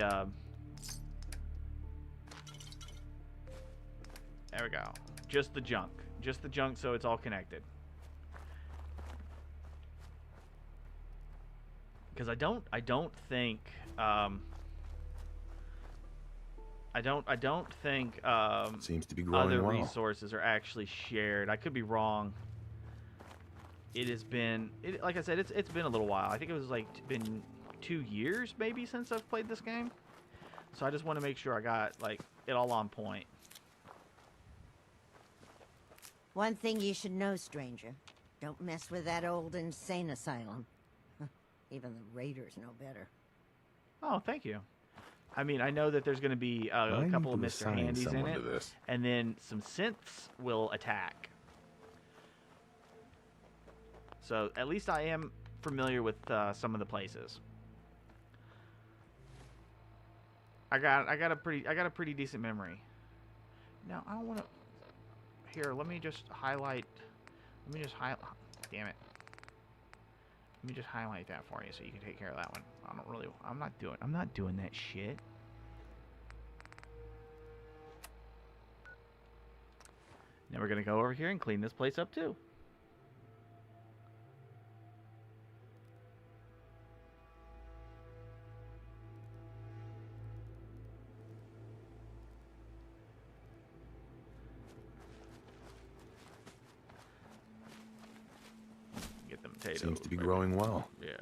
There we go. Just the junk. Just the junk so it's all connected. Because I don't think... I don't think seems to be growing other well. resources are actually shared. I could be wrong. It has been, like I said, it's been a little while. I think it was like been 2 years maybe since I've played this game. So I just want to make sure I got like it all on point. One thing you should know, stranger. Don't mess with that old insane asylum. Even the raiders know better. Oh, thank you. I mean, I know that there's going to be a couple of Mr. Handies in it, and then some synths will attack. So at least I am familiar with some of the places. I got a pretty decent memory. Now I don't want to. Here, let me just highlight. Damn it. Let me just highlight that for you so you can take care of that one. I'm not doing that shit. Now we're gonna go over here and clean this place up too. Get them potatoes. Seems to be growing well. Yeah.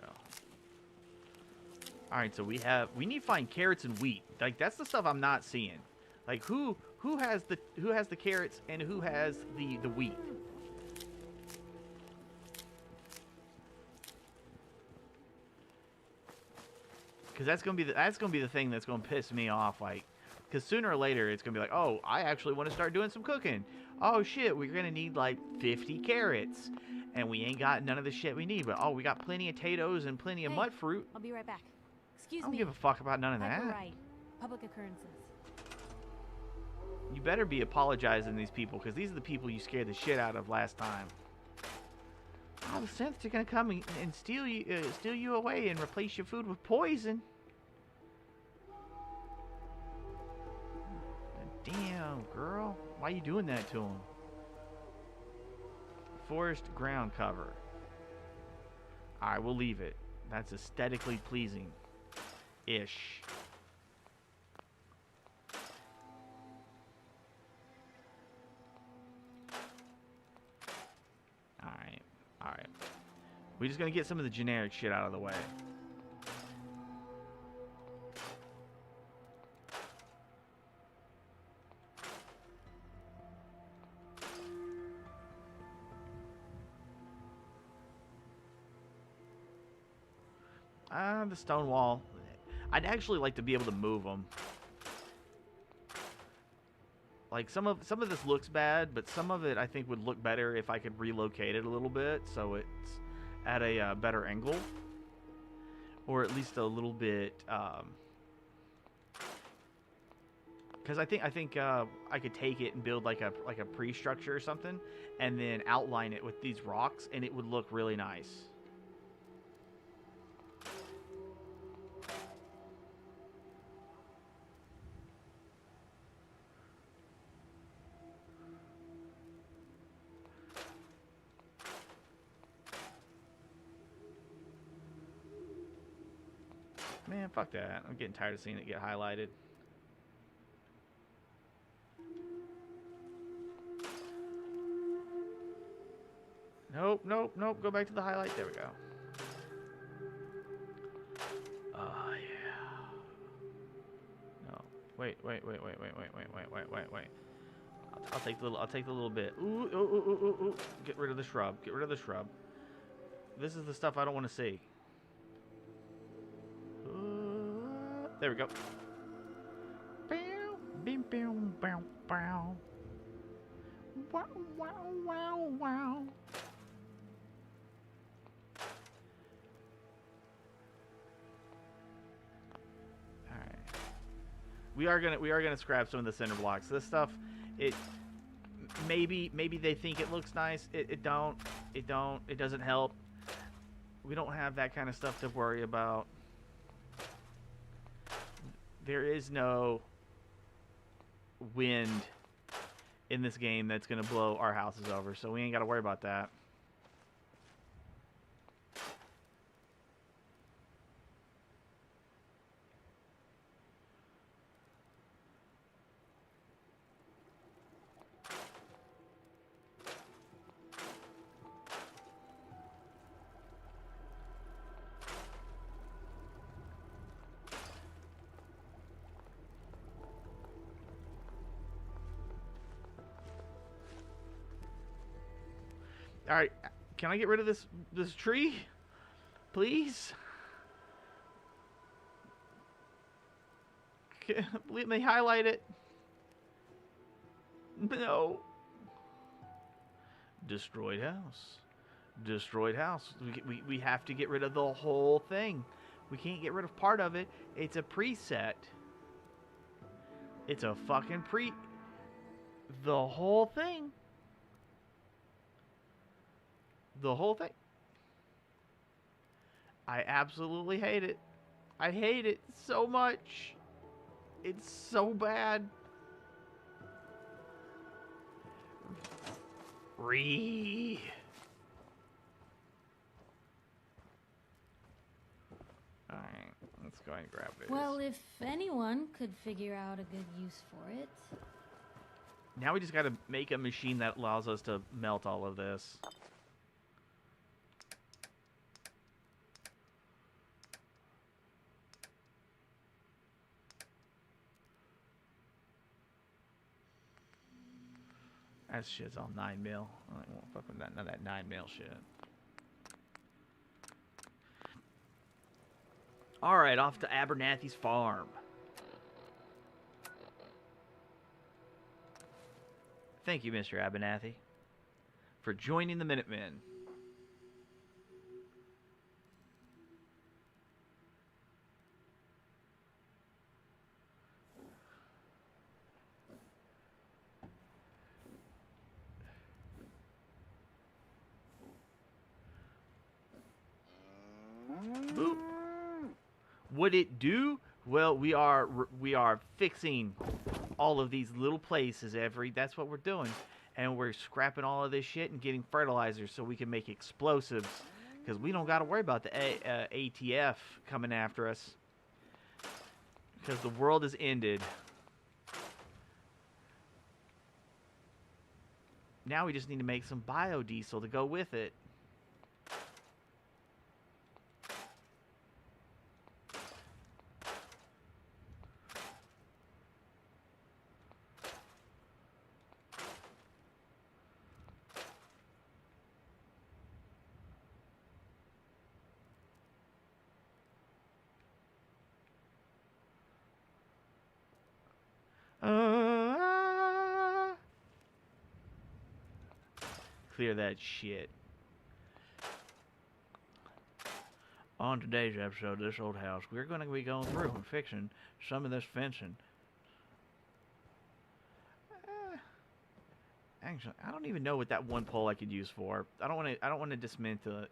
All right, so we need to find carrots and wheat. Like that's the stuff I'm not seeing. Like who has the carrots and who has the wheat? Because that's gonna be the thing that's gonna piss me off. Like, because sooner or later it's gonna be like, oh, I actually want to start doing some cooking. Oh shit, we're gonna need like 50 carrots, and we ain't got none of the shit we need. But oh, we got plenty of potatoes and plenty of Hey, mud fruit. I'll be right back. I Excuse don't me. give a fuck about none of Piper that. Wright. Public occurrences. You better be apologizing to these people, because these are the people you scared the shit out of last time. Oh, the synths are gonna come and steal you away and replace your food with poison. Damn, girl, why you doing that to him? Forest ground cover. All right, we'll leave it. That's aesthetically pleasing, ish. All right. We're just gonna get some of the generic shit out of the way. The stone wall. I'd actually like to be able to move them. Like some of this looks bad, but some of it I think would look better if I could relocate it a little bit so it's at a better angle, or at least a little bit. Because I think I could take it and build like a pre-structure or something, and then outline it with these rocks, and it would look really nice. Man, fuck that. I'm getting tired of seeing it get highlighted. Nope, nope, nope. Go back to the highlight. There we go. Oh, yeah. No. Wait. I'll take the little bit. Ooh. Get rid of the shrub. Get rid of the shrub. This is the stuff I don't want to see. There we go. Wow. Alright. We are gonna scrap some of the center blocks. This stuff, maybe they think it looks nice. It doesn't help. We don't have that kind of stuff to worry about. There is no wind in this game that's going to blow our houses over, so we ain't got to worry about that. All right, can I get rid of this tree, please? Let me highlight it. No. Destroyed house. Destroyed house. We have to get rid of the whole thing. We can't get rid of part of it. It's a preset. It's a fucking the whole thing. The whole thing. I absolutely hate it. I hate it so much. It's so bad. Alright, let's go and grab this. Well, if anyone could figure out a good use for it. Now we just gotta make a machine that allows us to melt all of this. That shit's all 9 mil. I won't fuck with none of that 9 mil shit. All right, off to Abernathy's farm. Thank you, Mr. Abernathy, for joining the Minutemen. Boop. What it do? Well, we are fixing all of these little places. That's what we're doing, and we're scrapping all of this shit and getting fertilizer so we can make explosives. Because we don't got to worry about the ATF coming after us. Because the world has ended. Now we just need to make some biodiesel to go with it. Clear that shit. On today's episode of This Old House, we're going to be going through and fixing some of this fencing. Actually, I don't even know what that one pole I could use for. I don't want to dismantle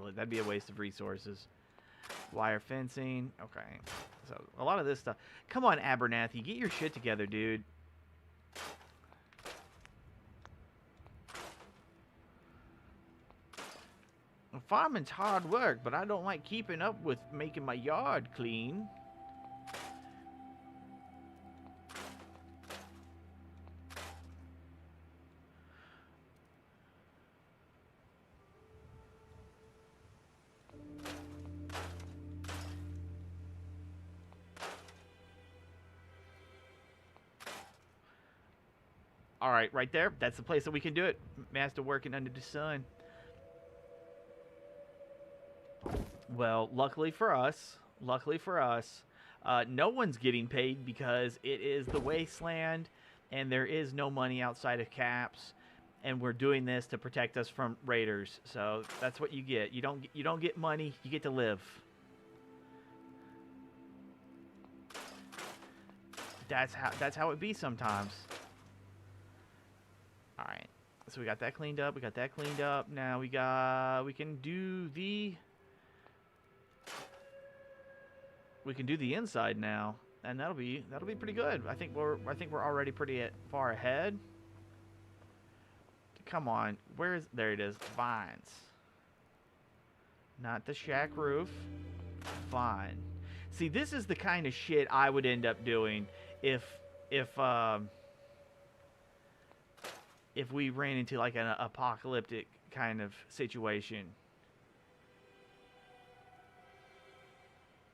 it. That'd be a waste of resources. Wire fencing. Okay. So a lot of this stuff. Come on, Abernathy, get your shit together, dude. Farming's hard work, but I don't like keeping up with making my yard clean. All right, right there. That's the place that we can do it. Master working under the sun. Well, luckily for us, no one's getting paid because it is the Wasteland, and there is no money outside of caps, and we're doing this to protect us from raiders. So that's what you get. You don't get money. You get to live. That's how it be sometimes. All right. So we got that cleaned up. Now we can do the inside now, and that'll be pretty good. I think we're already pretty far ahead. Come on, there it is, vines. Not the shack roof. Fine. See, this is the kind of shit I would end up doing if we ran into like an apocalyptic kind of situation.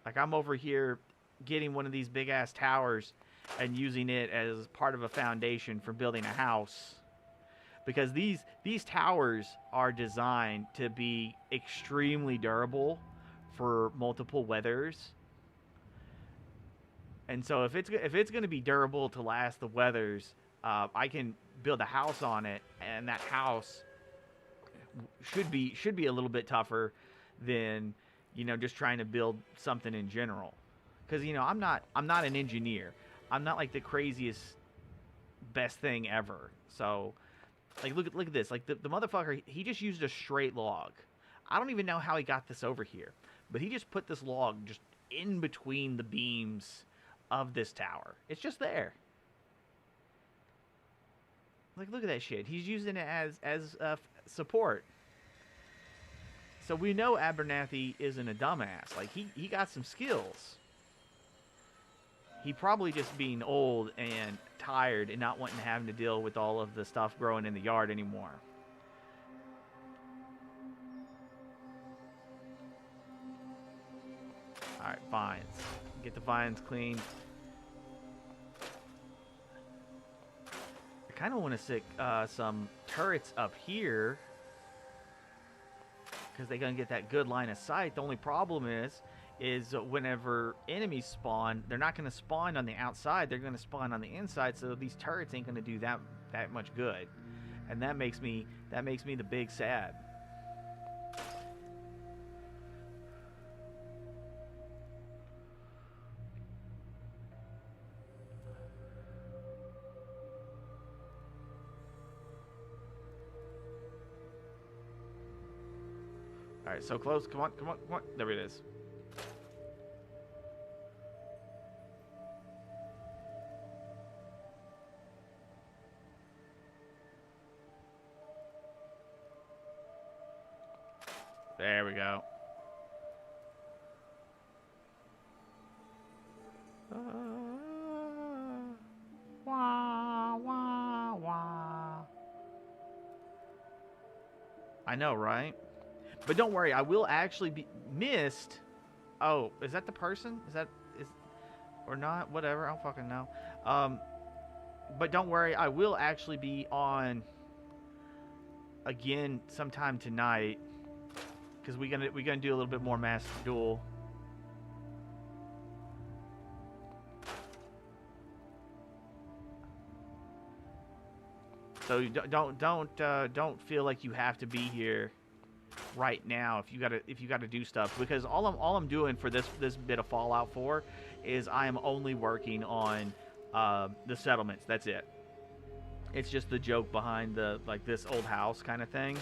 Like, I'm over here getting one of these big ass towers and using it as part of a foundation for building a house, because these towers are designed to be extremely durable for multiple weathers. And so if it's going to be durable to last the weathers, I can build a house on it, and that house should be a little bit tougher than, you know, just trying to build something in general. Because, you know, I'm not an engineer. I'm not like the craziest best thing ever. So, like, look at this. Like, the motherfucker, he just used a straight log. I don't even know how he got this over here, but he just put this log just in between the beams of this tower. It's just there. Like, look at that shit. He's using it as support. So we know Abernathy isn't a dumbass. Like, he got some skills. He probably just being old and tired and not wanting to have to deal with all of the stuff growing in the yard anymore. Alright, vines. Get the vines cleaned. I kind of want to stick some turrets up here, because they're going to get that good line of sight. The only problem is is whenever enemies spawn, they're not going to spawn on the outside. They're going to spawn on the inside. So these turrets ain't going to do that much good, and that makes me the big sad. All right, so close. Come on, come on, come on. There it is. There we go. Wah, wah, wah. I know, right? But don't worry, I will actually be missed. Oh, is that the person? Is or not? Whatever, I don't fucking know. But don't worry, I will actually be on again sometime tonight, because we're gonna do a little bit more Master Duel. So you don't feel like you have to be here right now if you gotta do stuff, because all I'm doing for this bit of Fallout 4 is I am only working on the settlements. That's it. It's just the joke behind the this old house kind of thing.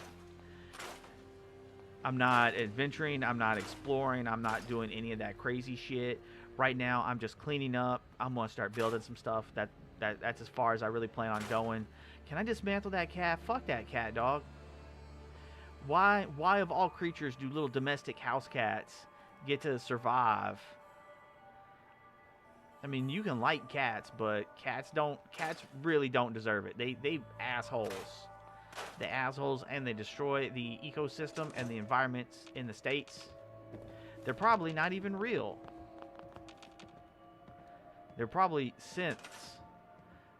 I'm not adventuring, I'm not exploring, I'm not doing any of that crazy shit. Right now I'm just cleaning up. I'm gonna start building some stuff. That's as far as I really plan on going. Can I dismantle that cat? Fuck that cat, dog. Why of all creatures do little domestic house cats get to survive? I mean, you can like cats, but cats really don't deserve it. They assholes. The assholes, and they destroy the ecosystem and the environments in the States. They're probably not even real. They're probably synths.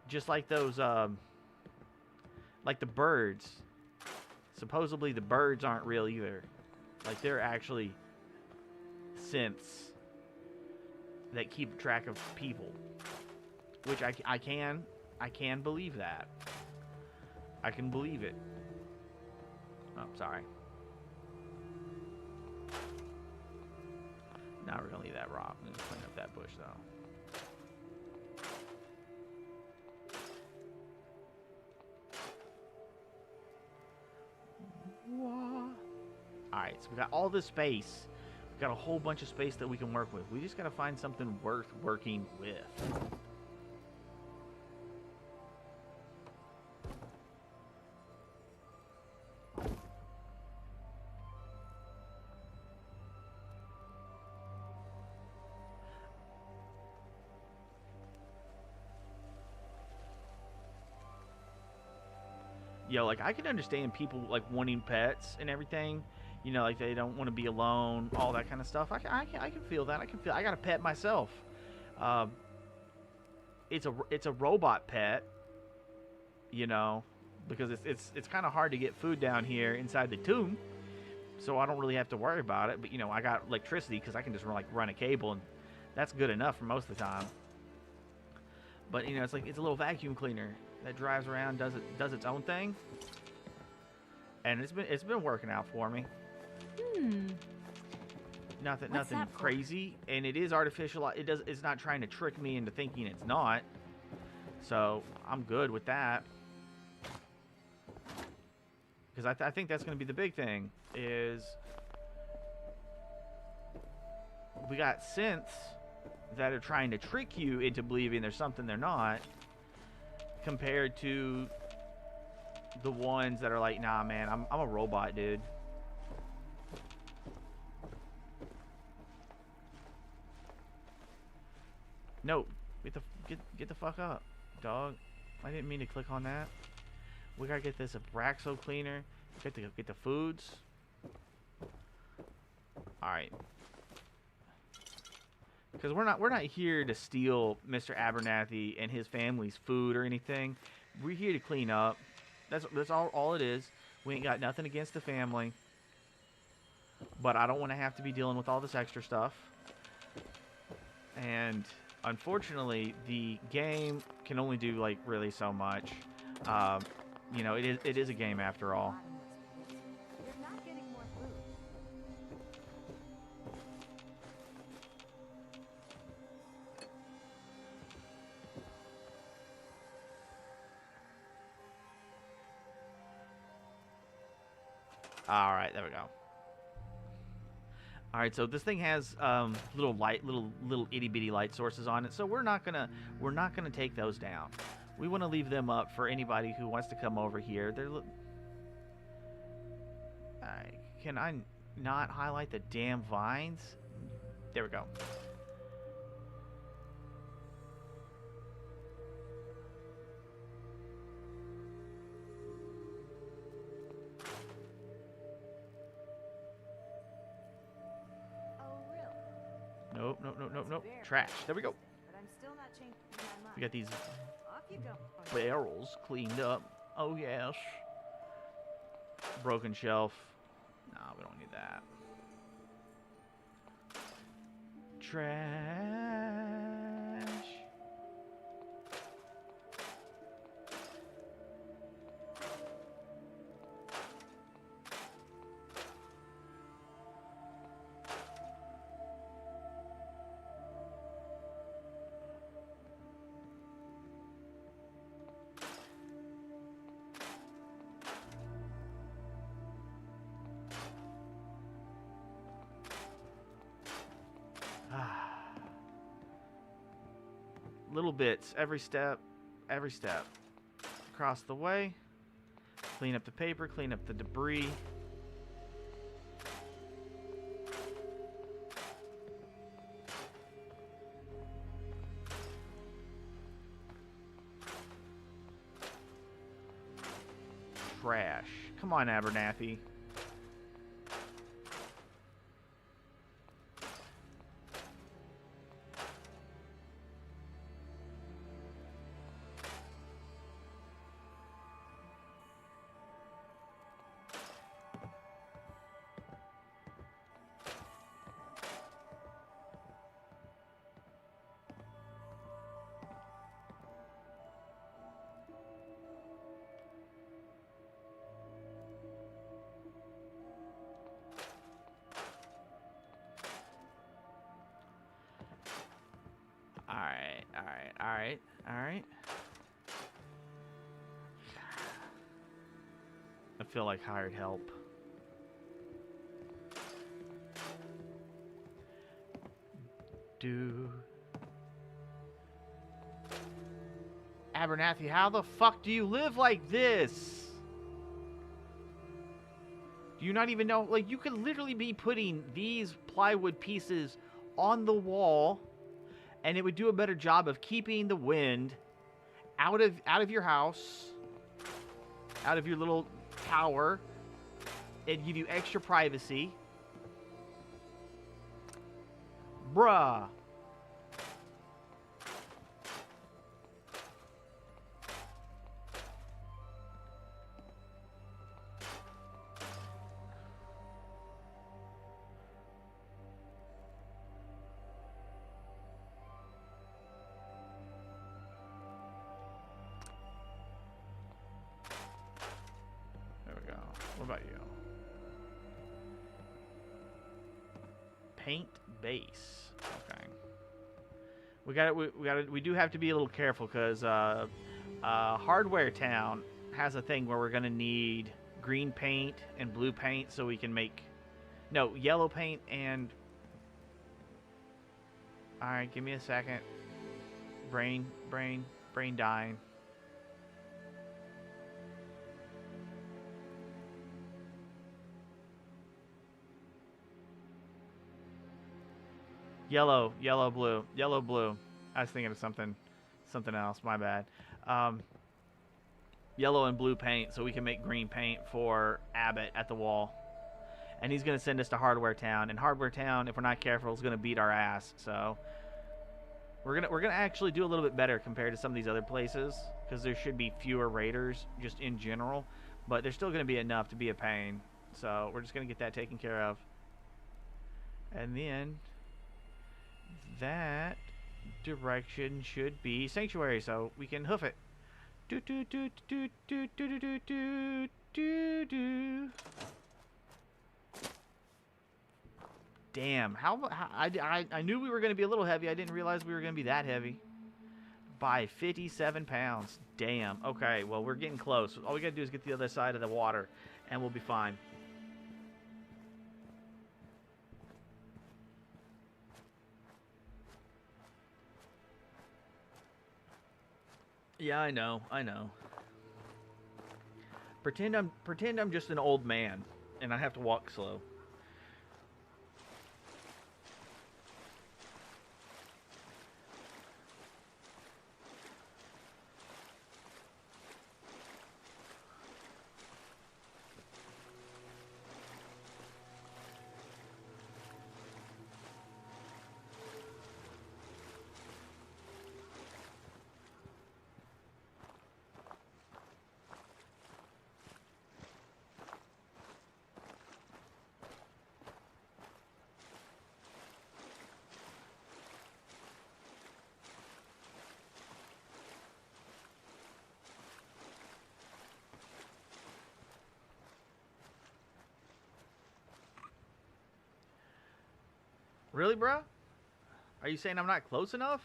Just like those like the birds. Supposedly the birds aren't real either. Like, they're actually synths that keep track of people. Which I can believe that. I can believe it. Oh, sorry. Now we're gonna leave that rock. I'm gonna clean up that bush though. Alright, so we got all this space. We've got a whole bunch of space that we can work with. We just gotta find something worth working with. Yo, like, I can understand people, like, wanting pets and everything. You know, like, they don't want to be alone, all that kind of stuff. I can feel that. I got a pet myself. It's a robot pet, you know, because it's kind of hard to get food down here inside the tomb. So I don't really have to worry about it. But, you know, I got electricity because I can just, run a cable, and that's good enough for most of the time. But, you know, it's a little vacuum cleaner that drives around, does its own thing, and it's been working out for me. Nothing crazy, and it is artificial. It's not trying to trick me into thinking it's not. So I'm good with that, because I think that's going to be the big thing. Is we got synths that are trying to trick you into believing there's something they're not, compared to the ones that are like, nah, man, I'm a robot, dude. No, get the fuck up, dog. I didn't mean to click on that. We gotta get this Abraxo cleaner. Get the foods. All right. Because we're not here to steal Mr. Abernathy and his family's food or anything. We're here to clean up. That's all it is. We ain't got nothing against the family. But I don't want to have to be dealing with all this extra stuff. And unfortunately, the game can only do like really so much. You know, it is a game after all. You're not getting more food. All right, there we go. All right, so this thing has little itty bitty light sources on it, so we're not gonna take those down. We want to leave them up for anybody who wants to come over here. All right, can I not highlight the damn vines? There we go. Oh, really? Nope, nope, nope, nope, nope. Very Trash. There we go. But I'm still not changing my mind. We got these Off you go. barrels cleaned up. Oh, yes. Broken shelf. No, we don't need that. Trash. Little bits, every step, across the way. Clean up the paper, clean up the debris. Trash. Come on, Abernathy. Alright. I feel like hired help. Abernathy, how the fuck do you live like this? Do you not even know? Like, you could literally be putting these plywood pieces on the wall, and it would do a better job of keeping the wind out of your house, out of your little tower. It'd give you extra privacy. Bruh. There we go. What about you? Paint base. Okay. We do have to be a little careful because Hardware Town has a thing where we're gonna need green paint and blue paint so we can make yellow paint and. All right, give me a second. Brain dying. Yellow, blue. I was thinking of something else. My bad. Yellow and blue paint, so we can make green paint for Abbott at the wall. And he's gonna send us to Hardware Town. And Hardware Town, if we're not careful, is gonna beat our ass. So we're gonna actually do a little bit better compared to some of these other places, because there should be fewer raiders just in general. But there's still gonna be enough to be a pain. So we're just gonna get that taken care of. And then that direction should be sanctuary, so we can hoof it. Do do do do do do do do do do. Damn, I knew we were going to be a little heavy. I didn't realize we were going to be that heavy. By 57 pounds. Damn. Okay, well, we're getting close. All we got to do is get the other side of the water, and we'll be fine. Yeah, I know. Pretend I'm just an old man, and I have to walk slow. Really, bro? Are you saying I'm not close enough?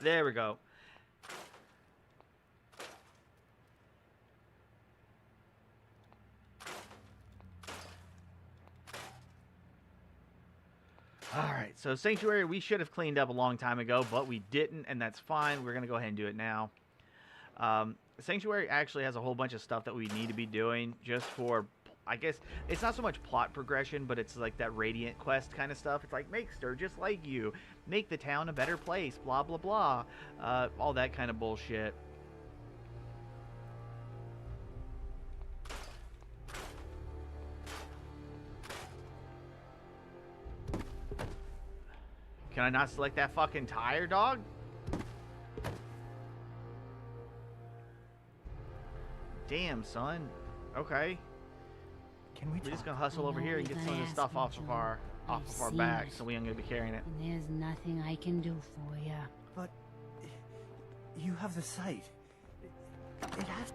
There we go. Alright, so Sanctuary we should have cleaned up a long time ago, but we didn't, and that's fine. We're going to go ahead and do it now. Sanctuary actually has a whole bunch of stuff that we need to be doing just for, I guess, it's not so much plot progression, but it's like that Radiant quest kind of stuff. It's like, make Sturgis like you, make the town a better place, blah, blah, blah. All that kind of bullshit. Can I not select that fucking tire, dog? Damn, son. Okay. Can we We're just talk? gonna hustle over here and get some of this stuff off of our back, so we ain't gonna be carrying it. And there's nothing I can do for you. But you have the sight. It has.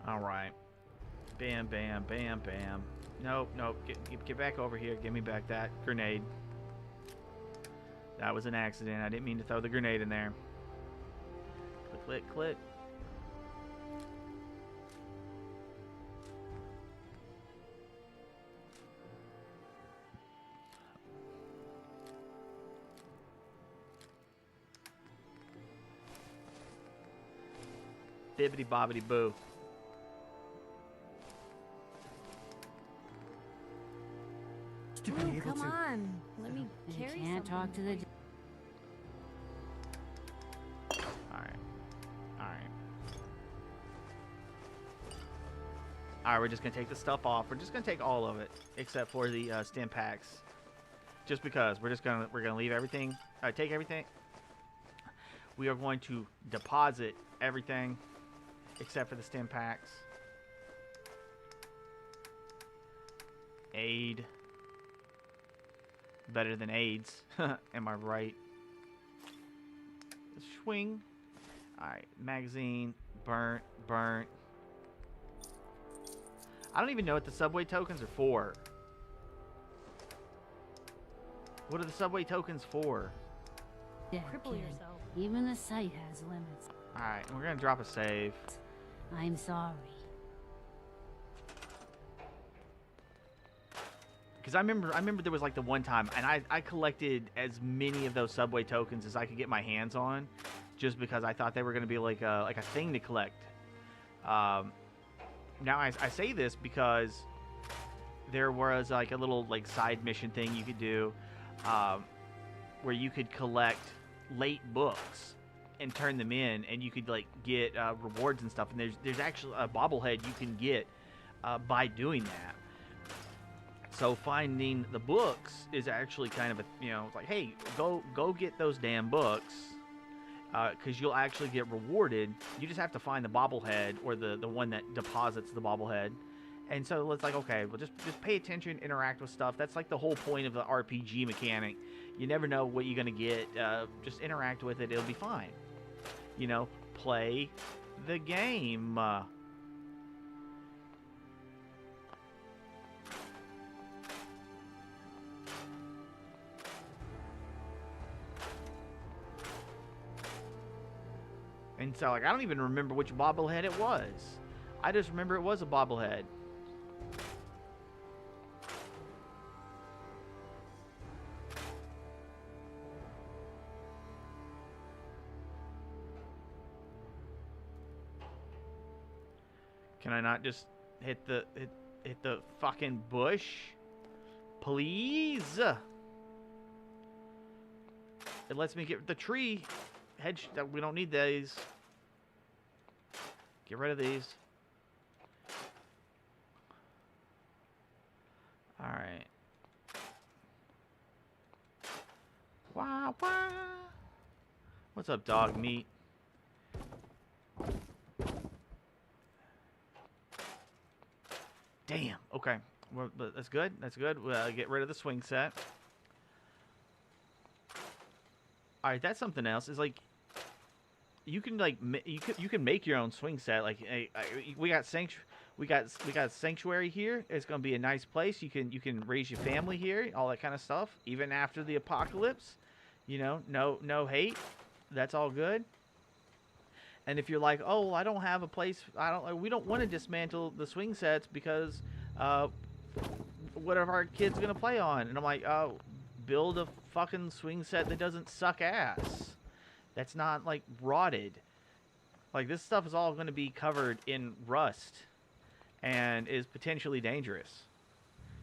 All right. Bam, bam, bam, bam. Nope, nope. Get back over here. Give me back that grenade. That was an accident. I didn't mean to throw the grenade in there. Click, click, click. Bibbity bobbity boo. To be Ooh, able come to. on. Let me You carry can't talk to the... Alright. Alright. Alright, we're just gonna take the stuff off. We're just gonna take all of it, except for the stim packs. Just because. We're gonna leave everything. Take everything. We are going to deposit everything, except for the stim packs. Aid. Better than AIDS. Am I right? Swing. Alright, magazine. Burnt. Burnt. I don't even know what the subway tokens are for. What are the subway tokens for? Dead, Cripple kid. yourself. Even the sight has limits. Alright, we're gonna drop a save. I'm sorry. Because I remember there was like the one time, and I collected as many of those subway tokens as I could get my hands on, just because I thought they were gonna be like a thing to collect. Now I say this because there was like a little like side mission thing you could do, where you could collect late books and turn them in, and you could like get rewards and stuff. And there's actually a bobblehead you can get by doing that. So finding the books is actually kind of a, it's like, hey, go get those damn books, because you'll actually get rewarded. You just have to find the bobblehead, or the one that deposits the bobblehead. And so it's like, okay, well, just pay attention, interact with stuff. That's like the whole point of the RPG mechanic. You never know what you're gonna get. Just interact with it; it'll be fine. Play the game. And so, like, I don't even remember which bobblehead it was. I just remember it was a bobblehead. Can I not just hit the fucking bush? Please? It lets me get the tree. We don't need these. Get rid of these. Alright. Wah, wah. What's up, dog meat? Damn. Okay. Well, that's good. That's good. We'll get rid of the swing set. All right, that's something else. Is like, you can like you can make your own swing set. Like, we got sanctuary here. It's gonna be a nice place. You can raise your family here, all that kind of stuff. Even after the apocalypse, no hate. That's all good. And if you're like, oh, I don't have a place, we don't want to dismantle the swing sets because what are our kids gonna play on? And I'm like, oh, build a fucking swing set that doesn't suck ass. That's not like rotted. Like, this stuff is all gonna be covered in rust and is potentially dangerous.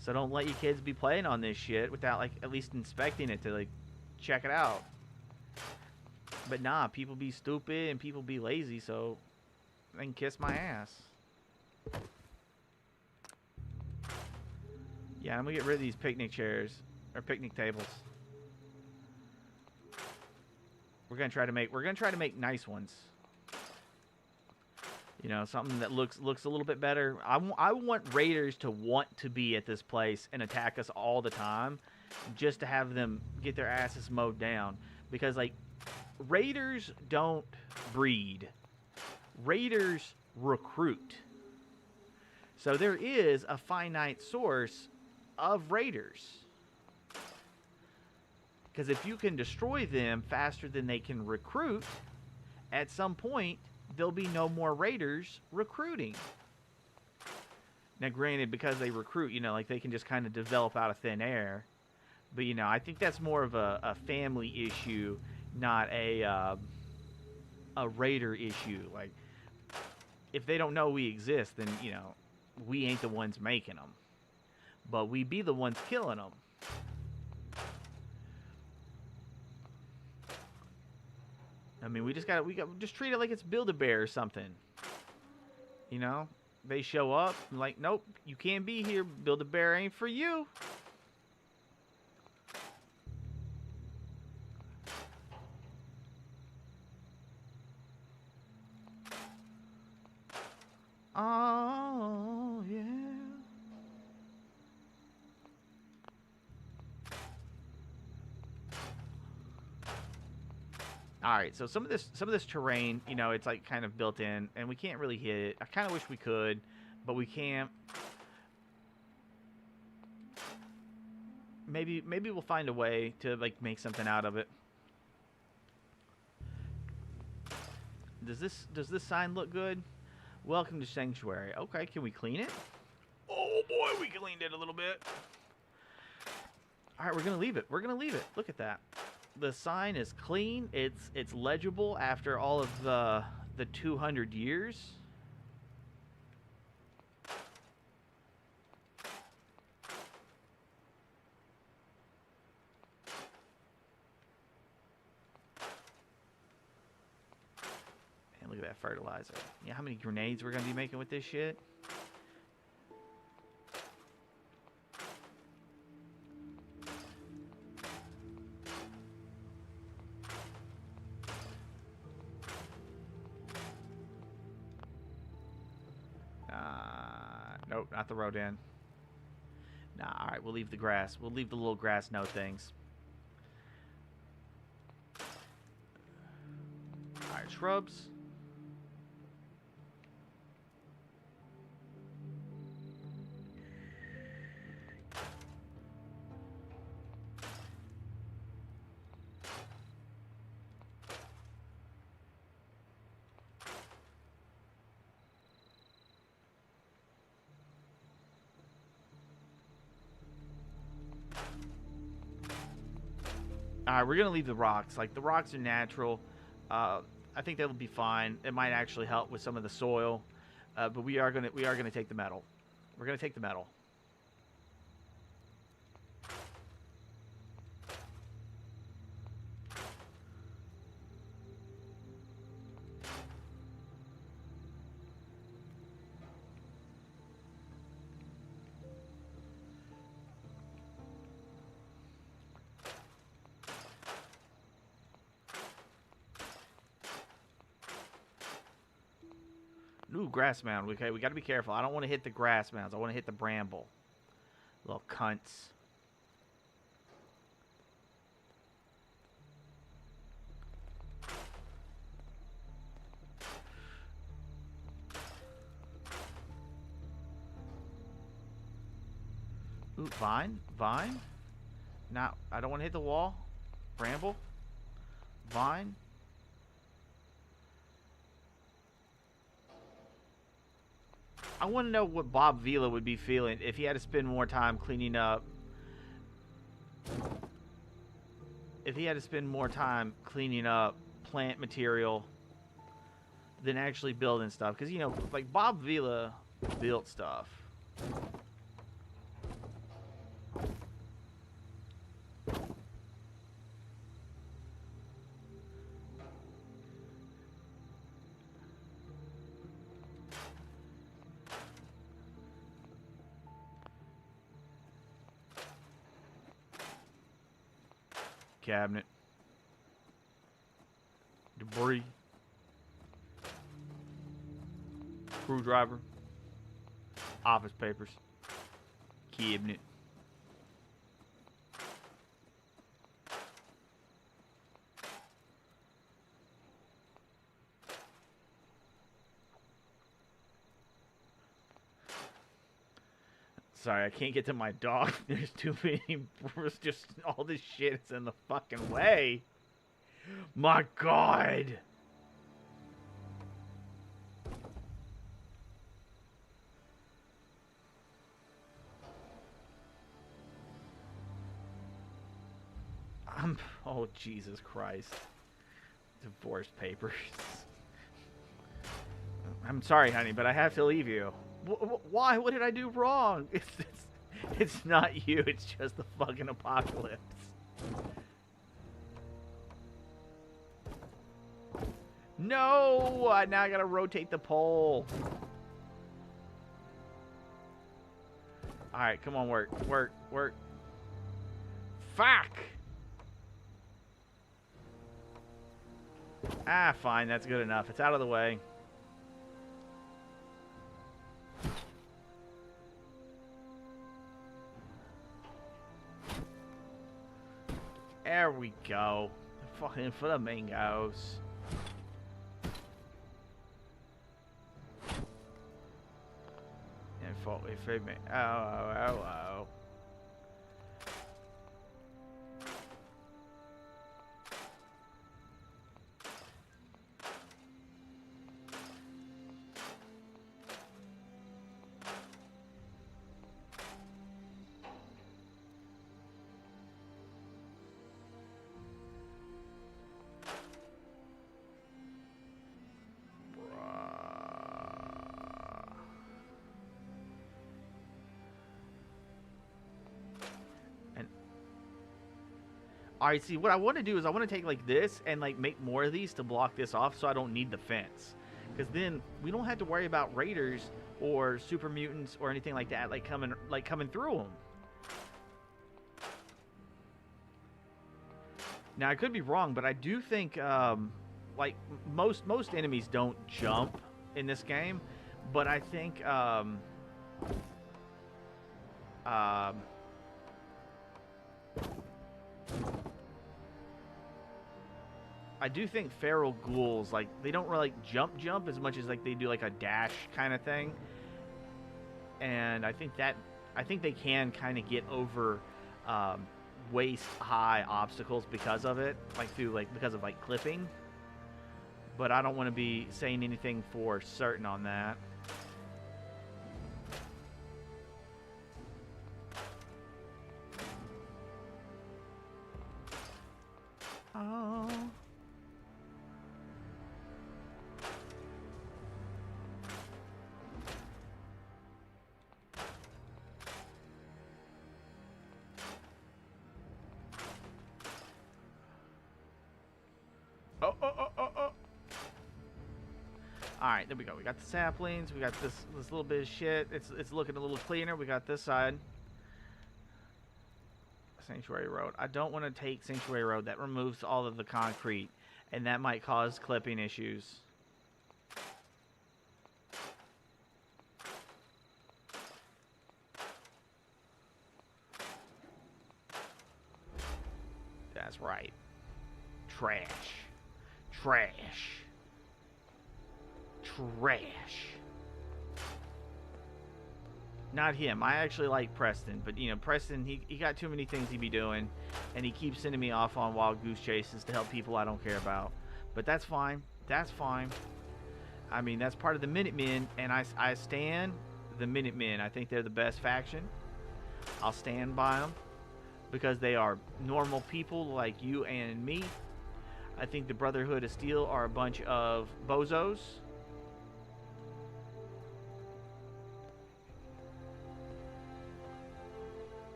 So don't let your kids be playing on this shit without like at least inspecting it to like check it out. But nah, people be stupid and people be lazy, so they can kiss my ass. Yeah, I'm gonna get rid of these picnic chairs or picnic tables. We're gonna try to make nice ones. Something that looks a little bit better. I want raiders to want to be at this place and attack us all the time, just to have them get their asses mowed down. Because like, raiders don't breed. Raiders recruit. So there is a finite source of raiders. Because if you can destroy them faster than they can recruit, at some point, there'll be no more raiders recruiting. Now, granted, because they recruit, like they can just kind of develop out of thin air. But, I think that's more of a family issue, not a raider issue. Like, if they don't know we exist, then, we ain't the ones making them. But we be the ones killing them. I mean, we just treat it like it's Build-A-Bear or something. They show up, like, nope, you can't be here. Build-A-Bear ain't for you. Oh, yeah. All right, so some of this terrain, it's like kind of built in, and we can't really hit it. I kind of wish we could, but we can't. Maybe we'll find a way to like make something out of it. Does this sign look good? Welcome to Sanctuary. Okay, can we clean it? Oh boy, we cleaned it a little bit. All right, we're gonna leave it. Look at that. The sign is clean. It's legible after all of the 200 years. And look at that fertilizer. How many grenades we're gonna be making with this shit? Oh, not the rodent. Nah, alright, we'll leave the grass. We'll leave the little grass note things. Alright, shrubs. Alright, we're gonna leave the rocks. Like, the rocks are natural. I think that'll be fine. It might actually help with some of the soil. But we are gonna take the metal. We're gonna take the metal. Ooh, grass mound. Okay, we got to be careful. I don't want to hit the grass mounds. I want to hit the bramble. Little cunts. Ooh, vine. Vine. Now, I don't want to hit the wall. Bramble. Vine. I want to know what Bob Vila would be feeling if he had to spend more time cleaning up. If he had to spend more time cleaning up plant material than actually building stuff. Because, you know, like Bob Vila built stuff. Cabinet. Debris. Screwdriver. Office papers. Cabinet. Sorry, I can't get to my dog. There's too many. There's just all this shit is in the fucking way. My God. Oh, Jesus Christ. Divorce papers. I'm sorry, honey, but I have to leave you. Why? What did I do wrong? It's not you. It's just the fucking apocalypse. No! Now I gotta rotate the pole. Alright, come on, work. Work. Work. Fuck! Ah, fine. That's good enough. It's out of the way. There we go. Fucking flamingos. And for me. Oh. Alright, see, what I want to do is I want to take, like, this and, like, make more of these to block this off so I don't need the fence. Because then we don't have to worry about raiders or super mutants or anything like that, coming through them. Now, I could be wrong, but I do think, like, most enemies don't jump in this game. But I think, I do think feral ghouls, like, they don't really like jump as much as like they do like a dash kind of thing. And I think they can kind of get over waist high obstacles because of it, because of like clipping. But I don't want to be saying anything for certain on that. Oh. Alright, there we go. We got the saplings. We got this little bit of shit. It's looking a little cleaner. We got this side. Sanctuary Road. I don't want to take Sanctuary Road. That removes all of the concrete, and that might cause clipping issues. That's right. Trash. Trash. Trash. Not him. I actually like Preston, but you know, Preston, he got too many things he be doing, and he keeps sending me off on wild goose chases to help people I don't care about. But that's fine. That's fine. I mean, that's part of the Minutemen, and I stand the Minutemen. I think they're the best faction. I'll stand by them because they are normal people like you and me. I think the Brotherhood of Steel are a bunch of bozos.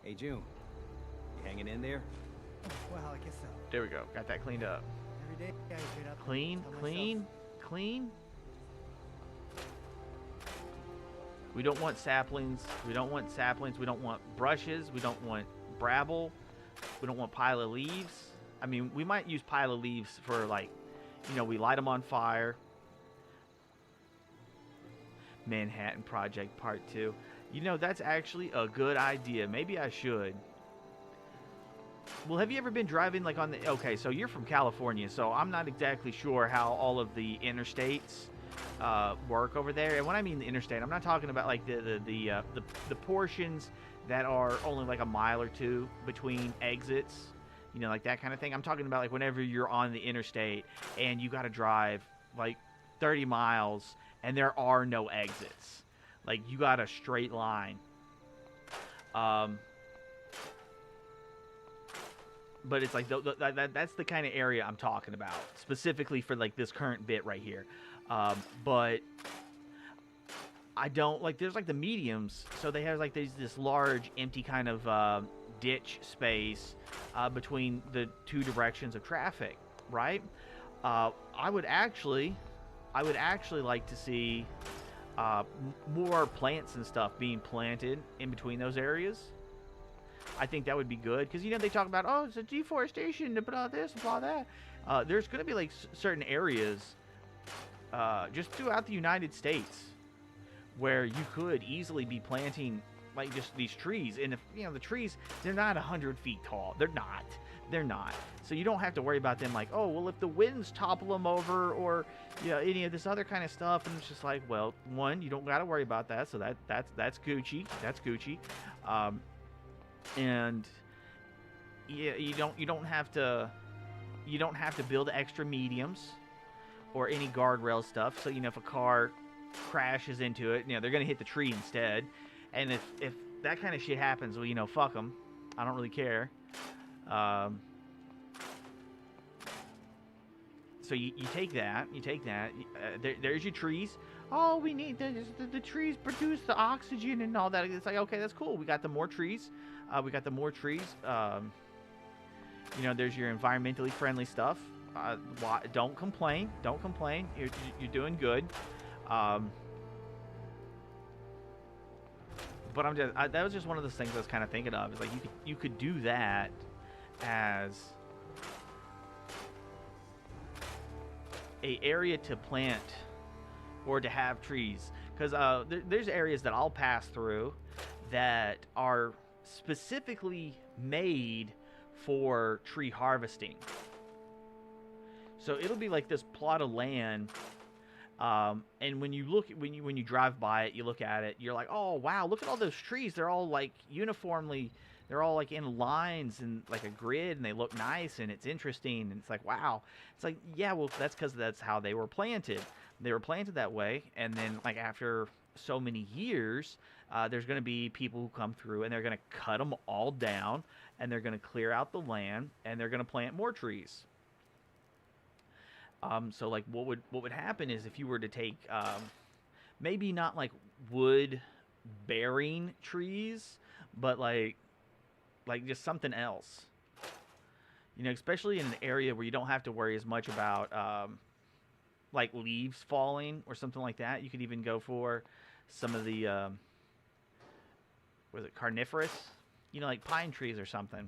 Hey, June. You hanging in there? Well, I guess so. There we go. Got that cleaned up. Every day I get up. and Clean, tell clean, myself, clean. We don't want saplings. We don't want saplings. We don't want brushes. We don't want brabble. We don't want pile of leaves. I mean, we might use pile of leaves for, like, you know, we light them on fire. Manhattan Project Part 2. You know, that's actually a good idea. Maybe I should. Well, have you ever been driving, like, on the... Okay, so you're from California, so I'm not exactly sure how all of the interstates work over there. And when I mean the interstate, I'm not talking about, like, the portions that are only, like, a mile or two between exits. You know, like that kind of thing. I'm talking about, like, whenever you're on the interstate and you got to drive, like, 30 miles and there are no exits. Like, you got a straight line. But it's like, that's the kind of area I'm talking about. Specifically for, like, this current bit right here. But I don't, like, there's, like, the mediums. So they have, like, this large, empty kind of ditch space between the two directions of traffic, right? I would actually like to see... more plants and stuff being planted in between those areas. I think that would be good because, you know, they talk about, oh, it's a deforestation to blah this and blah that. There's going to be, like, certain areas just throughout the United States where you could easily be planting, like, just these trees. And if, you know, the trees, they're not 100 feet tall. They're not. So you don't have to worry about them like, oh, well, if the winds topple them over or, you know, any of this other kind of stuff. And it's just like, well, one, you don't got to worry about that. So that's Gucci. That's Gucci. And yeah, you don't have to build extra mediums or any guardrail stuff. So, you know, if a car crashes into it, you know, they're going to hit the tree instead. And if that kind of shit happens, well, you know, fuck them. I don't really care. So you take that. There's your trees. Oh, we need the trees produce the oxygen and all that. It's like, okay, that's cool. We got the more trees. You know, there's your environmentally friendly stuff. Don't complain. You're doing good. But that was just one of those things I was kind of thinking of. It's like you could do that as a area to plant or to have trees, because there's areas that I'll pass through that are specifically made for tree harvesting. So it'll be like this plot of land, and when you drive by it, you look at it, you're like, oh wow, look at all those trees. They're all like uniformly, they're all like in lines and like a grid, and they look nice, and it's interesting, and it's like, wow. It's like, yeah, well, that's because that's how they were planted. They were planted that way, and then like after so many years, there's going to be people who come through, and they're going to cut them all down, and they're going to clear out the land, and they're going to plant more trees. So like what would happen is if you were to take maybe not like wood bearing trees, but like just something else. You know, especially in an area where you don't have to worry as much about like leaves falling or something like that. You could even go for some of the was it carnivorous? You know, like pine trees or something.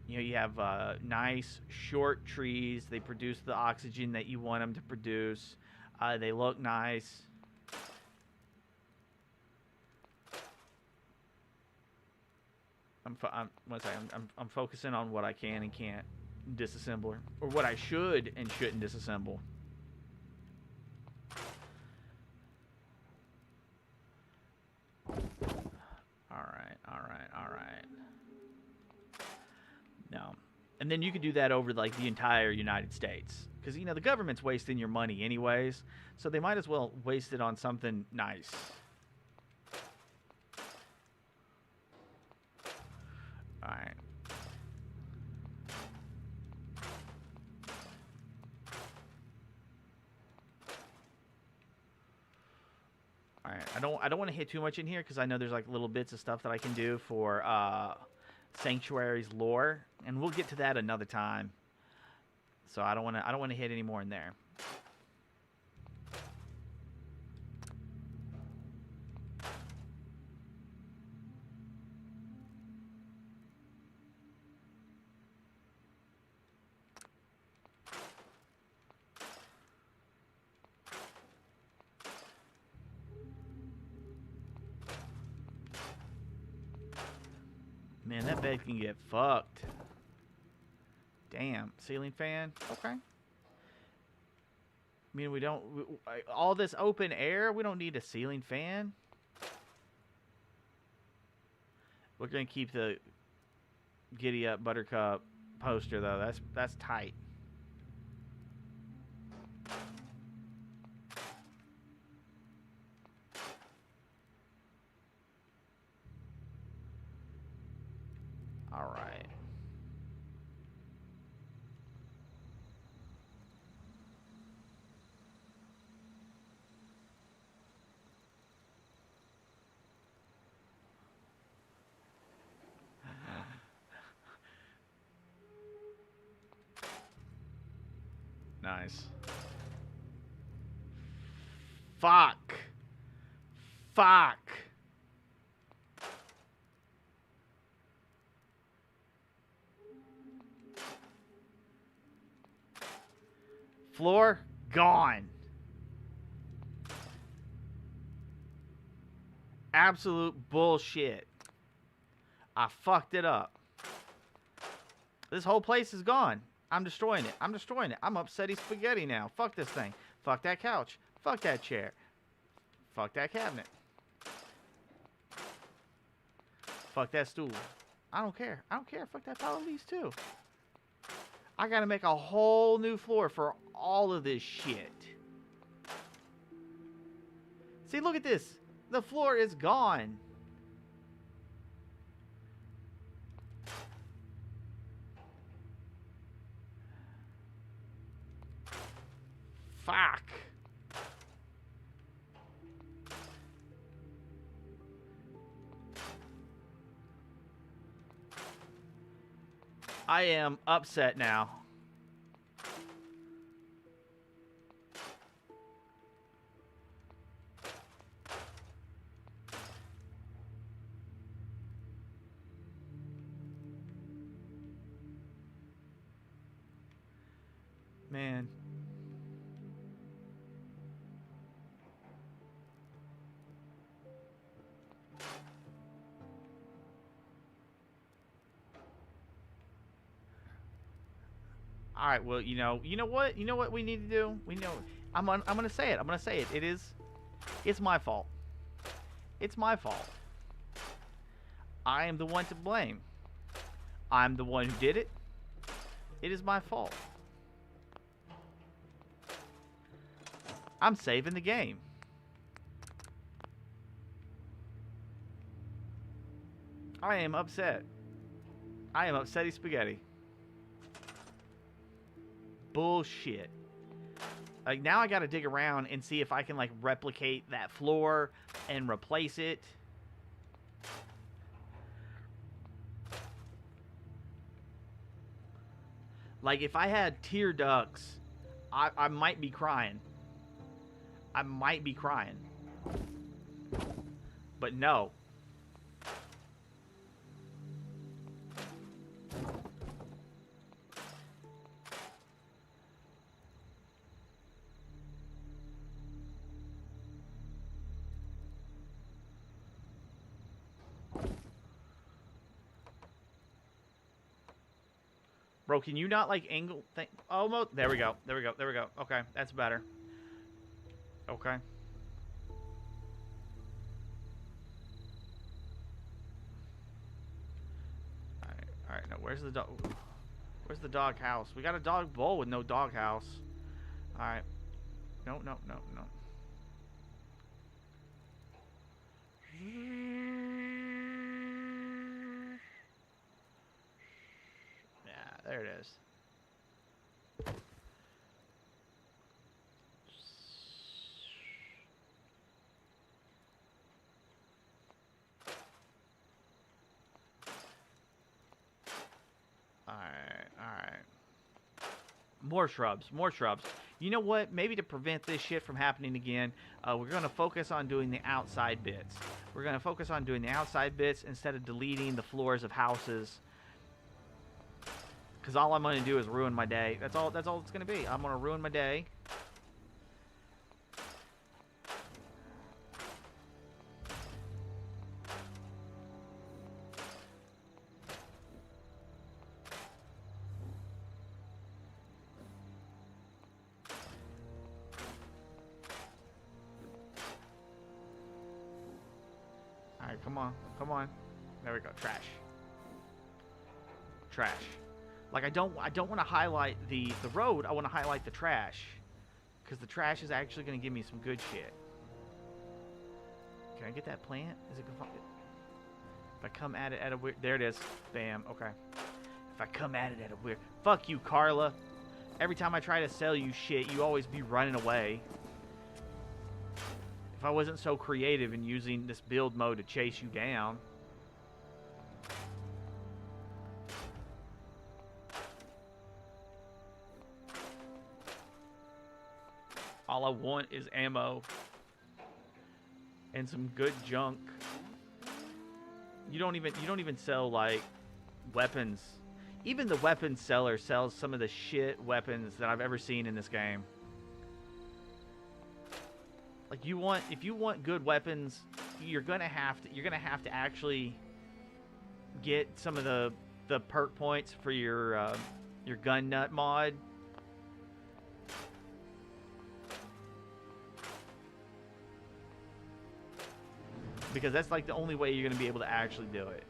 You know, you have nice short trees. They produce the oxygen that you want them to produce. They look nice. I'm focusing on what I can and can't disassemble, or what I should and shouldn't disassemble. All right. No. And then you could do that over like the entire United States, because you know the government's wasting your money anyways, so they might as well waste it on something nice. All right. All right. I don't want to hit too much in here because I know there's like little bits of stuff that I can do for Sanctuary's lore, and we'll get to that another time. So I don't want to hit any more in there. Man, that bed can get fucked. Damn. Ceiling fan? Okay. I mean, all this open air, we don't need a ceiling fan. We're going to keep the Giddy Up Buttercup poster, though. That's tight. All right. Nice. Fuck. Fuck. Floor gone. Absolute bullshit. I fucked it up. This whole place is gone. I'm destroying it. I'm destroying it. I'm upsetty spaghetti now. Fuck this thing. Fuck that couch. Fuck that chair. Fuck that cabinet. Fuck that stool. I don't care. I don't care. Fuck that pile of leaves too. I gotta make a whole new floor for all of this shit. See, look at this. The floor is gone. Fuck. I am upset now. Man. All right. Well, you know what? You know what we need to do? I'm gonna say it. I'm gonna say it. It's my fault. It's my fault. I am the one to blame. I'm the one who did it. It is my fault. I'm saving the game. I am upset. I am upsetty spaghetti. Bullshit. Like, now I gotta dig around and see if I can, like, replicate that floor and replace it. Like, if I had tear ducts, I might be crying. I might be crying. But no. Bro, can you not, like, angle thing? Almost. There we go. There we go. There we go. Okay, that's better. Okay. Alright, now where's the dog? Where's the dog house? We got a dog bowl with no dog house. Alright. No, no, no, no. Yeah, there it is. Alright. More shrubs, more shrubs. You know what? Maybe to prevent this shit from happening again, we're going to focus on doing the outside bits. We're going to focus on doing the outside bits instead of deleting the floors of houses. Because all I'm going to do is ruin my day. That's all it's going to be. I'm going to ruin my day. Alright, come on. Come on. There we go. Trash. Trash. Like, I don't want to highlight the road. I want to highlight the trash. Because the trash is actually going to give me some good shit. Can I get that plant? Is it going to... If I come at it at a weird... There it is. Bam. Okay. If I come at it at a weird... Fuck you, Carla. Every time I try to sell you shit, you always be running away. If I wasn't so creative in using this build mode to chase you down... All I want is ammo and some good junk. You don't even sell, like, weapons. Even the weapons seller sells some of the shit weapons that I've ever seen in this game. Like, if you want good weapons, you're gonna have to actually get some of the perk points for your gun nut mod. Because that's, like, the only way you're going to be able to actually do it.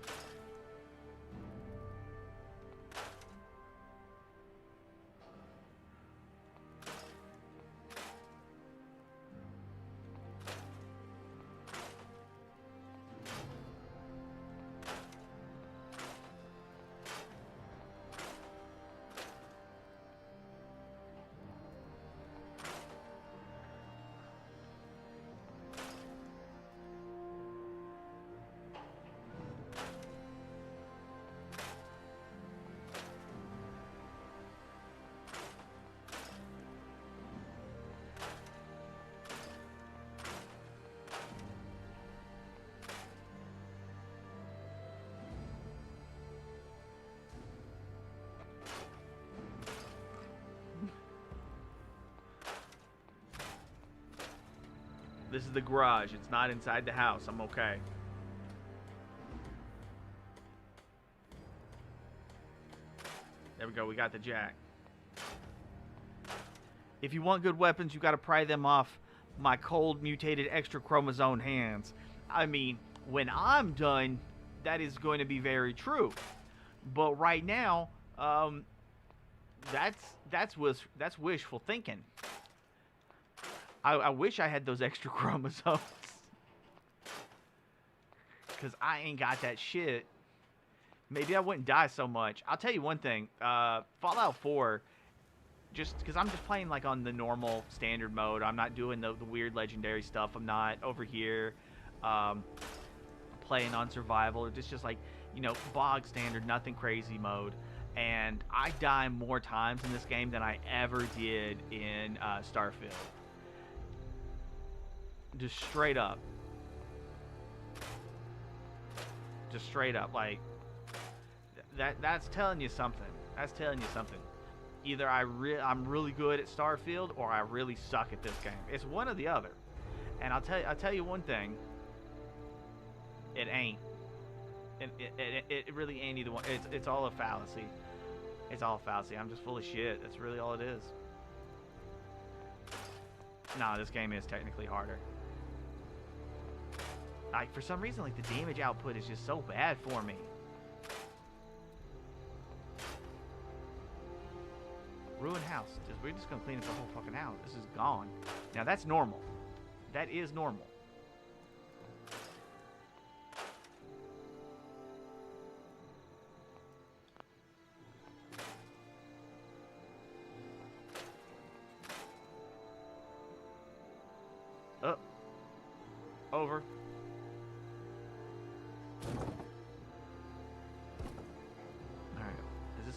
This is the garage. It's not inside the house. I'm okay. There we go. We got the jack. If you want good weapons, you got to pry them off my cold, mutated, extra chromosome hands. I mean, when I'm done, that is going to be very true. But right now, that's wishful thinking. I wish I had those extra chromosomes. Because I ain't got that shit. Maybe I wouldn't die so much. I'll tell you one thing. Fallout 4, just because I'm just playing like on the normal standard mode. I'm not doing the weird legendary stuff. I'm not over here playing on survival. Or just like, you know, bog standard, nothing crazy mode. And I die more times in this game than I ever did in Starfield. Just straight up. Just straight up, like that's telling you something. That's telling you something. Either I'm really good at Starfield, or I really suck at this game. It's one or the other. And I'll tell you one thing. It ain't. It really ain't either one. It's all a fallacy. It's all a fallacy. I'm just full of shit. That's really all it is. Nah, this game is technically harder. Like, for some reason, like, the damage output is just so bad for me. Ruined house. We're just gonna clean up the whole fucking house. This is gone. Now, that's normal. That is normal. Up. Over. Alright.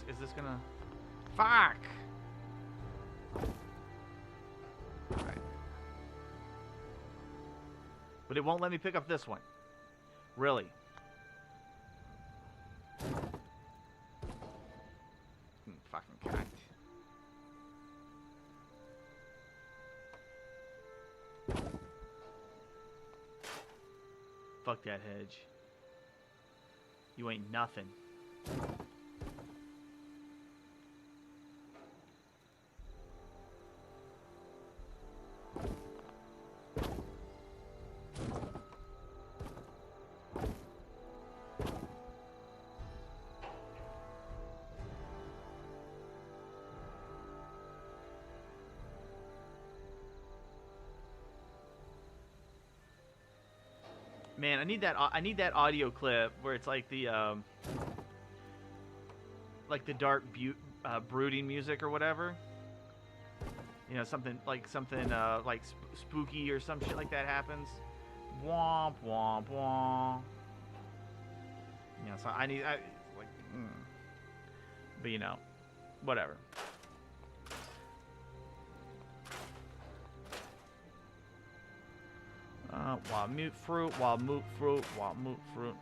Is this gonna... Fuck! Alright. But it won't let me pick up this one. Really. Fucking cunt. Fuck that hedge. You ain't nothing. Man, I need that audio clip where it's like the dark brooding music or whatever. You know, something like spooky or some shit like that happens. Womp womp womp. You know, so but you know, whatever. While mute fruit, while mute fruit, while mute fruit.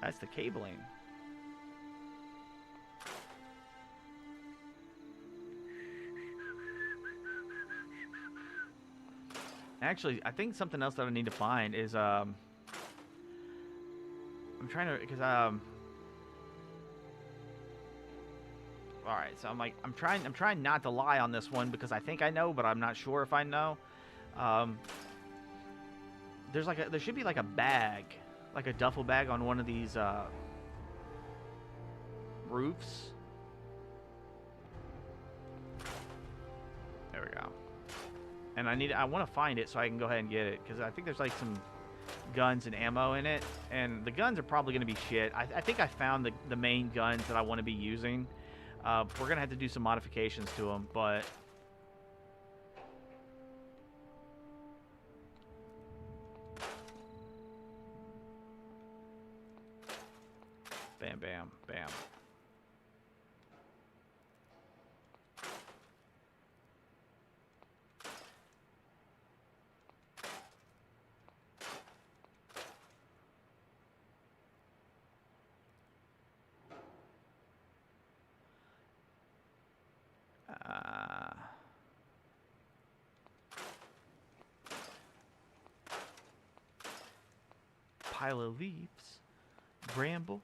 That's the cabling. Actually, I think something else that I need to find is I'm trying to, because all right, so I'm trying not to lie on this one because I think I know, but I'm not sure if I know. There should be like a bag, like a duffel bag on one of these roofs. There we go. And I want to find it so I can go ahead and get it, because I think there's like some guns and ammo in it, and the guns are probably going to be shit. I think I found the main guns that I want to be using. We're going to have to do some modifications to them, but bam, bam, bam. Pile of leaves, bramble.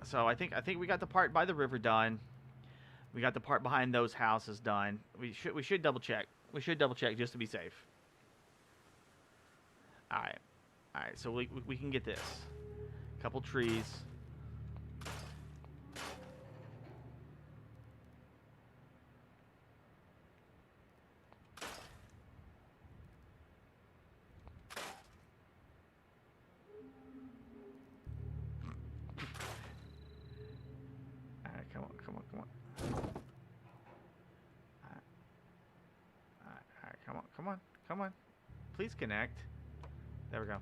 So I think we got the part by the river done. We got the part behind those houses done. We should double check. We should double check just to be safe. All right. All right. So we can get this. Couple trees. Come on, come on, come on. Alright, come on, come on, come on. Please connect. There we go.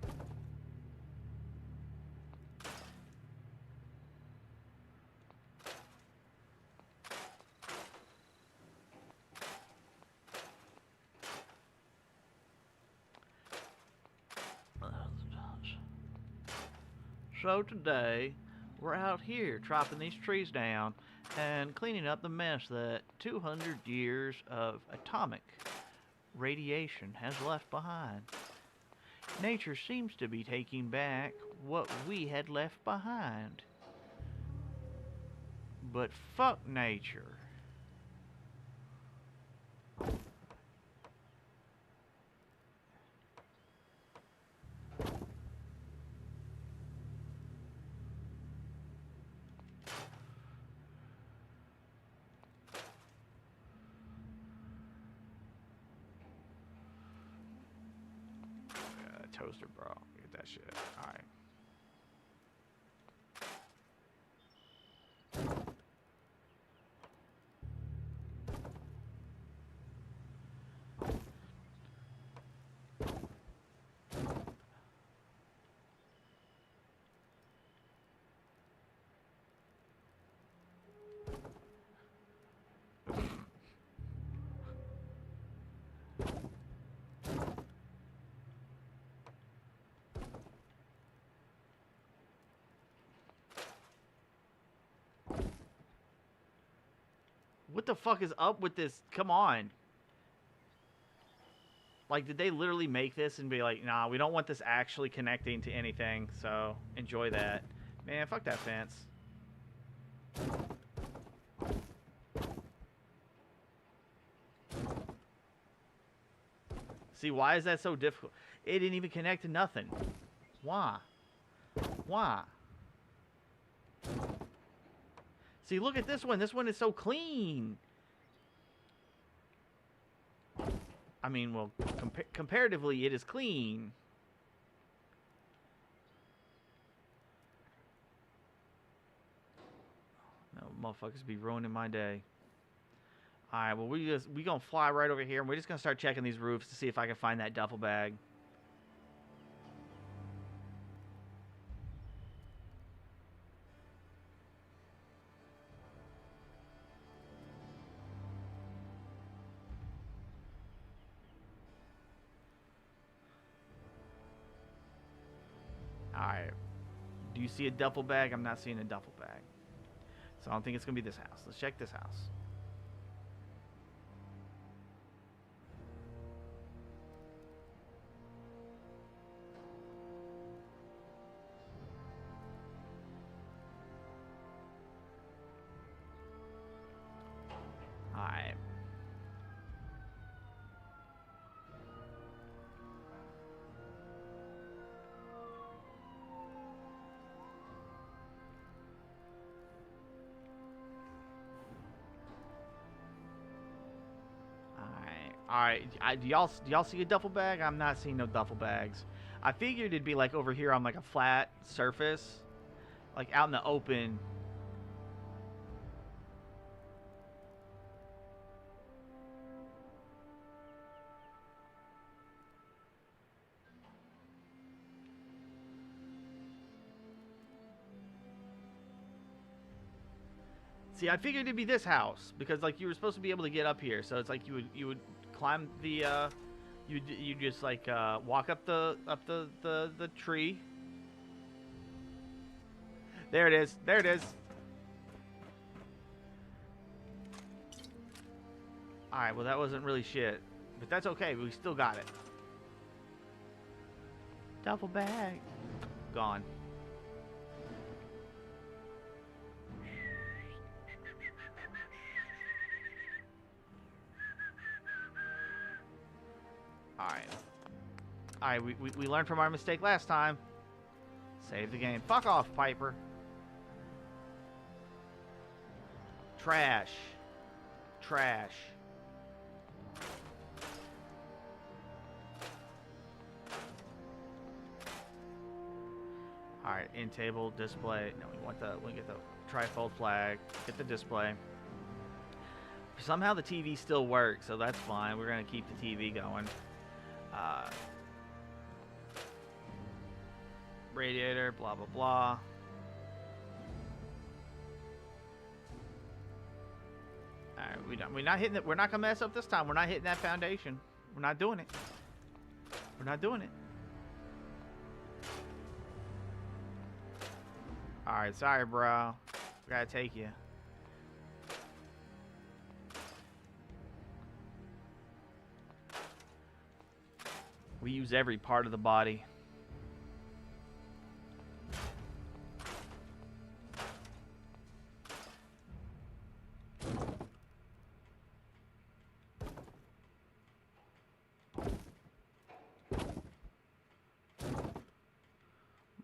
So today, we're out here chopping these trees down and cleaning up the mess that 200 years of atomic radiation has left behind. Nature seems to be taking back what we had left behind. But fuck nature. Toaster, bro. Get that shit. Alright. What the fuck is up with this? Come on. Like, did they literally make this and be like, nah, we don't want this actually connecting to anything, so enjoy that. Man, fuck that fence. See, why is that so difficult? It didn't even connect to nothing. Why? Why? See, look at this one. This one is so clean. I mean, well, comparatively, it is clean. No, motherfuckers be ruining my day. All right, well, we gonna fly right over here, and we're just gonna start checking these roofs to see if I can find that duffel bag. Alright. Do you see a duffel bag? I'm not seeing a duffel bag. So I don't think it's going to be this house. Let's check this house. Alright. Alright, do y'all see a duffel bag? I'm not seeing no duffel bags. I figured it'd be like over here on like a flat surface, like out in the open. See, I figured it'd be this house because like you were supposed to be able to get up here, so it's like you would climb the you just like walk up the tree. There it is. There it is. All right, well that wasn't really shit, but that's okay. We still got it. Duffel bag gone. Alright. Alright, we learned from our mistake last time. Save the game. Fuck off, Piper. Trash. Trash. Alright, in table, display. No, we get the trifold flag. Get the display. Somehow the TV still works, so that's fine. We're gonna keep the TV going. Radiator, blah blah blah. Alright, we're not hitting it. We're not gonna mess up this time. We're not hitting that foundation. We're not doing it. We're not doing it. Alright, sorry, bro. We gotta take you. We use every part of the body.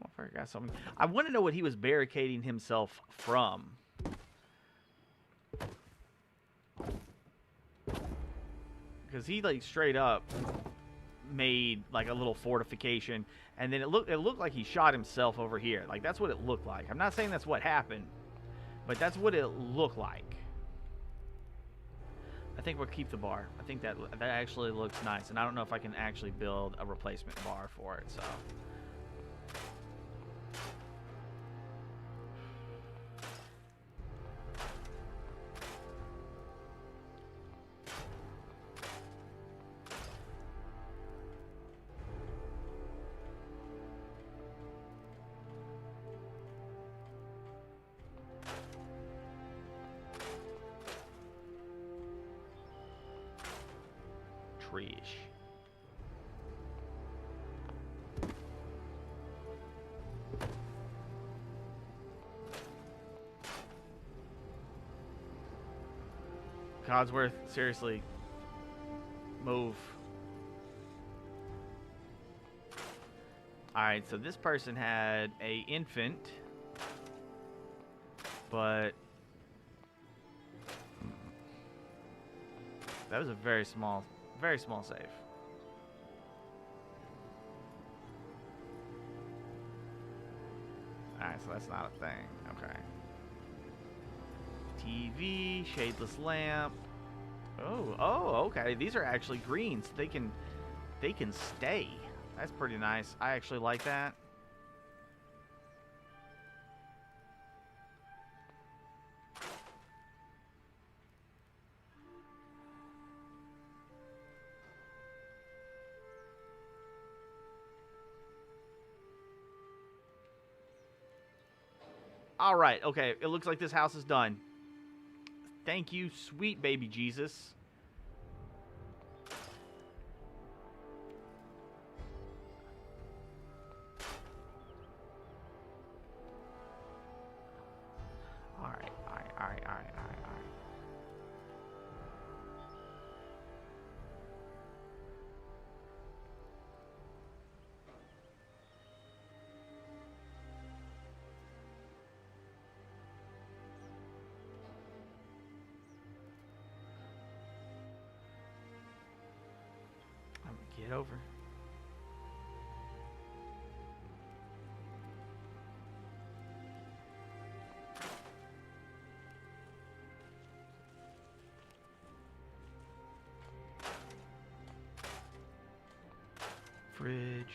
Motherfucker got something. I want to know what he was barricading himself from. Because he, like, straight up made like a little fortification, and then it looked like he shot himself over here. Like, that's what it looked like. I'm not saying that's what happened, but that's what it looked like. I think we'll keep the bar. I think that actually looks nice, and I don't know if I can actually build a replacement bar for it, so tree-ish. Codsworth, seriously. Move. Alright, so this person had a infant, but that was a very small save. Alright, so that's not a thing. Okay. TV, shadeless lamp. Oh, okay. These are actually greens. They can stay. That's pretty nice. I actually like that. All right, okay. It looks like this house is done. Thank you, sweet baby Jesus. All right. Get over. Fridge.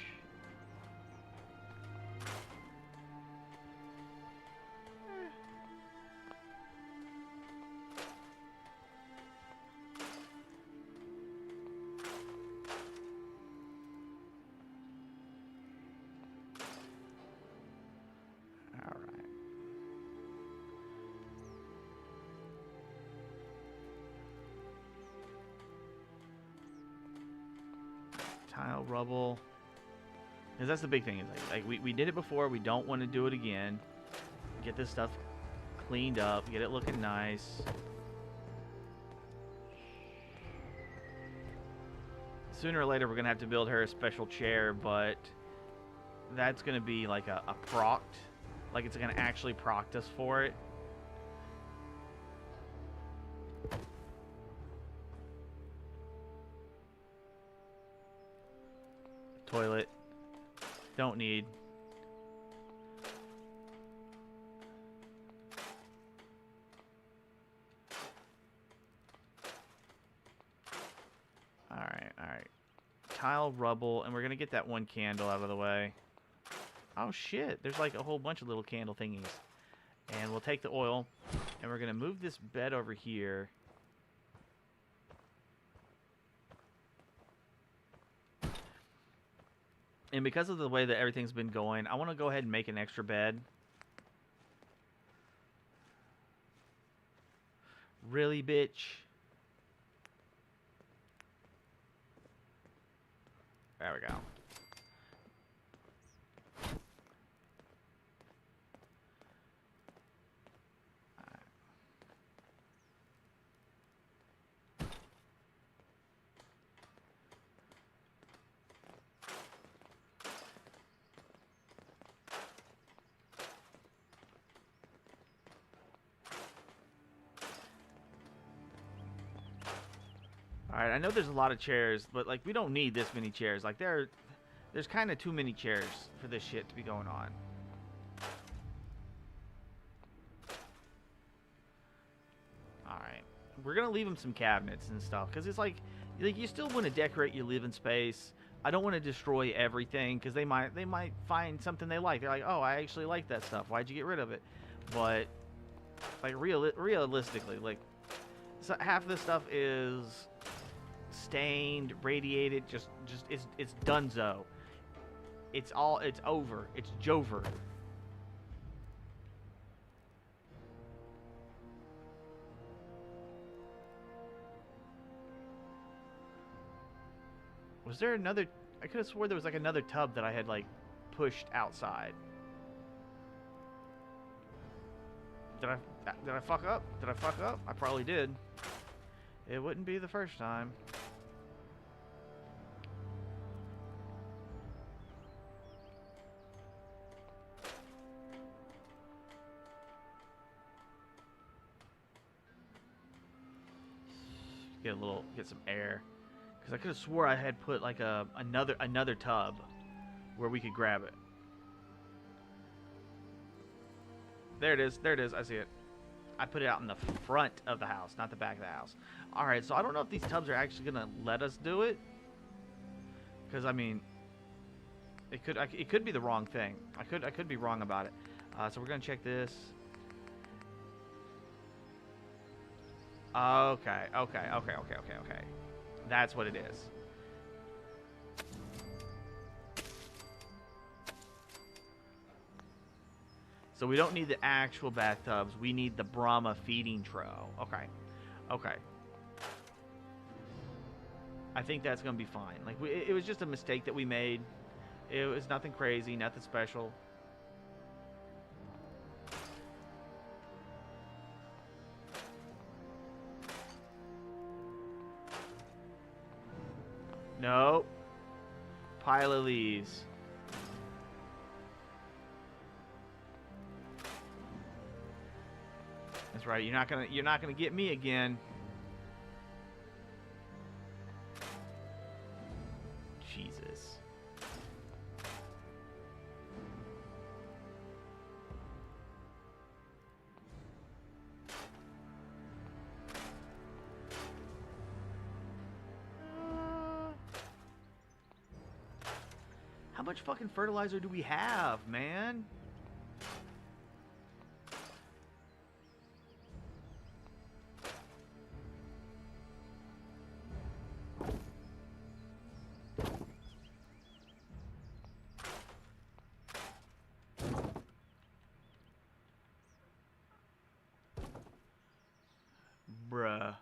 Tile, rubble. Because that's the big thing. Is like we did it before. We don't want to do it again. Get this stuff cleaned up. Get it looking nice. Sooner or later, we're gonna have to build her a special chair, but that's gonna be like a proct. Like it's gonna actually proct us for it. Toilet. Don't need. Alright. Tile, rubble, and we're gonna get that one candle out of the way. Oh shit, there's like a whole bunch of little candle thingies. And we'll take the oil, and we're gonna move this bed over here. And because of the way that everything's been going, I want to go ahead and make an extra bed. Really, bitch? There we go. Alright, I know there's a lot of chairs, but like we don't need this many chairs. Like there's kind of too many chairs for this shit to be going on. Alright. We're gonna leave them some cabinets and stuff, because it's like you still want to decorate your living space. I don't want to destroy everything, because they might find something they like. They're like, oh, I actually like that stuff. Why'd you get rid of it? But like realistically, like half of this stuff is stained, radiated, just it's donezo. It's over. It's Jover. Was there another? I could have swore there was like another tub that I had like pushed outside. Did I fuck up? Did I fuck up? I probably did. It wouldn't be the first time. Get some air, because I could have swore I had put like another tub where we could grab it. There it is. There it is. I see it. I put it out in the front of the house, not the back of the house. All right, so I don't know if these tubs are actually gonna let us do it, because I mean, it could be the wrong thing. I could be wrong about it. So we're gonna check this. Okay. That's what it is. So we don't need the actual bathtubs. We need the Brahma feeding trough. Okay. I think that's going to be fine. Like it was just a mistake that we made. It was nothing crazy, nothing special. No. Pile of leaves. That's right. You're not gonna get me again. Jesus. How much fucking fertilizer do we have, man? Bruh.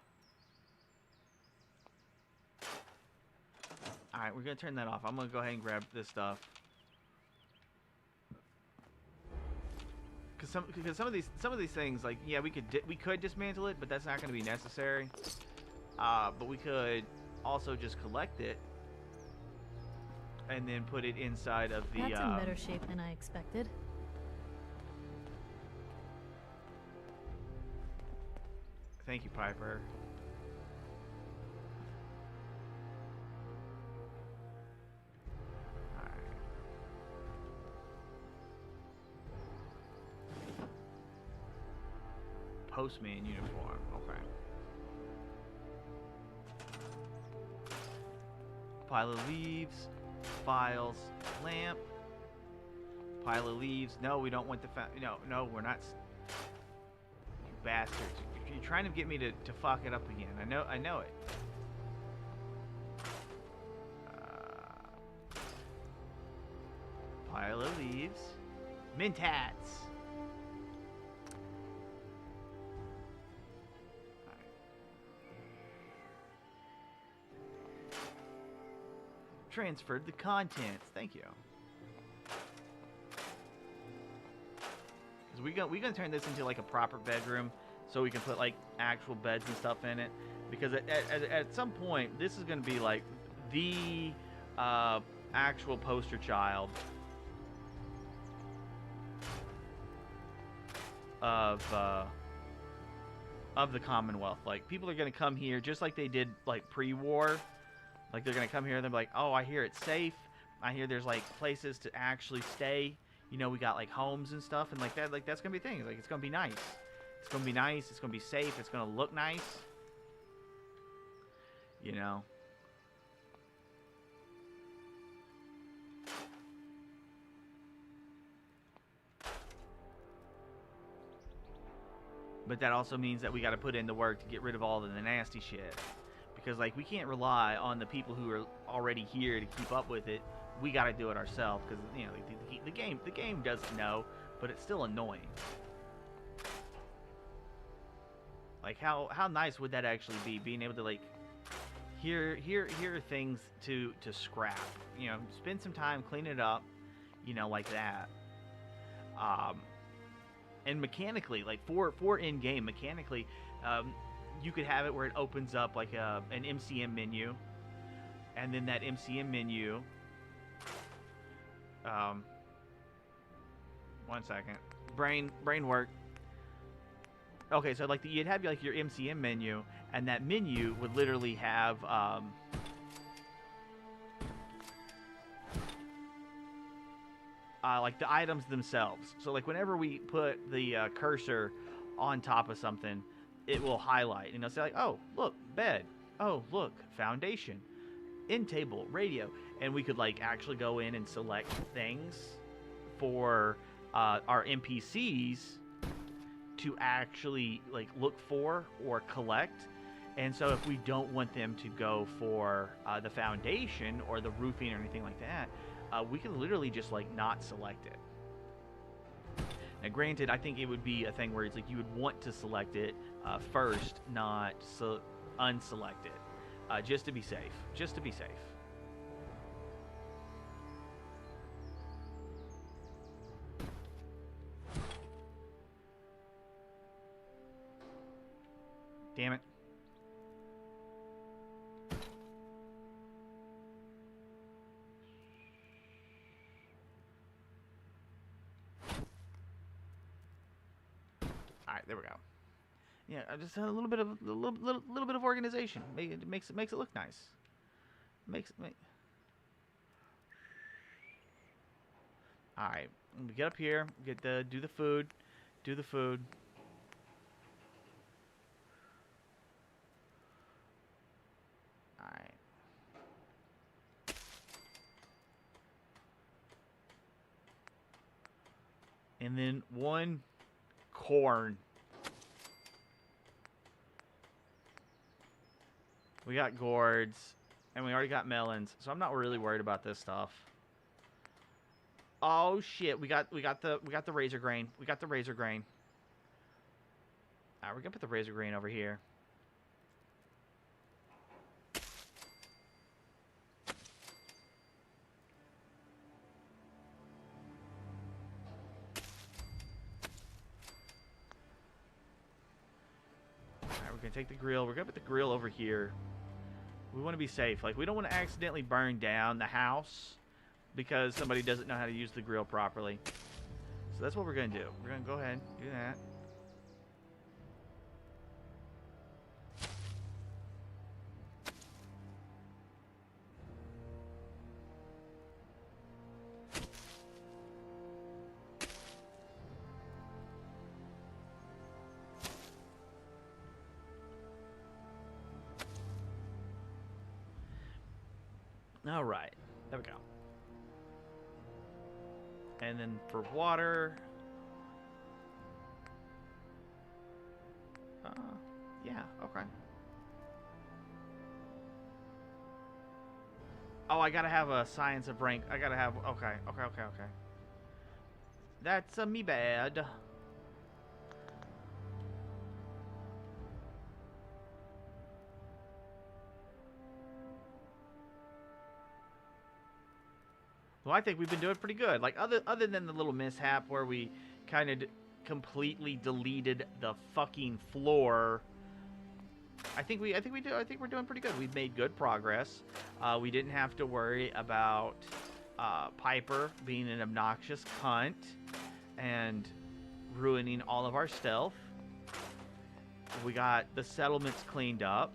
Alright, we're gonna turn that off. I'm gonna go ahead and grab this stuff. Cause some of these things, like, yeah, we could dismantle it, but that's not gonna be necessary. But we could also just collect it and then put it inside of the. That's in better shape than I expected. Thank you, Piper. Alright. Postman uniform. Okay. Pile of leaves, files, lamp. Pile of leaves. No, we don't want the no, we're not. You bastards. You're trying to get me to fuck it up again. I know it. Pile of leaves. Mint hats. Transferred the contents. Thank you. Because we're gonna turn this into like a proper bedroom, so we can put like actual beds and stuff in it. Because at some point, this is gonna be like the actual poster child of the Commonwealth. Like, people are gonna come here just like they did like pre-war. Like, they're gonna come here and they're like, oh, I hear it's safe. I hear there's like places to actually stay. You know, we got like homes and stuff, and like that. Like, that's gonna be a thing. Like, it's gonna be nice. It's gonna be nice. It's gonna be safe. It's gonna look nice. You know. But that also means that we got to put in the work to get rid of all of the nasty shit. Because, like, we can't rely on the people who are already here to keep up with it. We got to do it ourselves. Because, you know, the game doesn't know, but it's still annoying. Like, how nice would that actually be? Being able to, like, here are things to scrap. You know, spend some time, clean it up. You know, like that. And mechanically, like, for in-game, mechanically, you could have it where it opens up like an MCM menu, and then that MCM menu. One second, brain work. Okay, so like you'd have like your MCM menu, and that menu would literally have like the items themselves. So like whenever we put the cursor on top of something, it will highlight, and it'll say like, oh, look, bed. Oh, look, foundation, end table, radio. And we could like actually go in and select things for our NPCs to actually like look for or collect. And so if we don't want them to go for the foundation or the roofing or anything like that, we can literally just like not select it. Now, granted, I think it would be a thing where it's like you would want to select it first, not unselect it, just to be safe. Just to be safe. Damn it. All right, there we go. Yeah, just a little bit of organization. It makes it look nice. All right, we get up here, do the food. All right. And then one corn. We got gourds, and we already got melons, so I'm not really worried about this stuff. Oh shit, we got the razor grain. We got the razor grain. Alright, we're gonna put the razor grain over here. Alright, we're gonna take the grill. We're gonna put the grill over here. We want to be safe. Like, we don't want to accidentally burn down the house because somebody doesn't know how to use the grill properly. So that's what we're going to do. We're going to go ahead and do that. All right, there we go. And then for water, yeah, okay. Oh, I gotta have a science of rank. I gotta have, okay. That's me bad. Well, I think we've been doing pretty good. Like other than the little mishap where we kind of completely deleted the fucking floor. I think we're doing pretty good. We've made good progress. We didn't have to worry about Piper being an obnoxious cunt and ruining all of our stealth. We got the settlements cleaned up,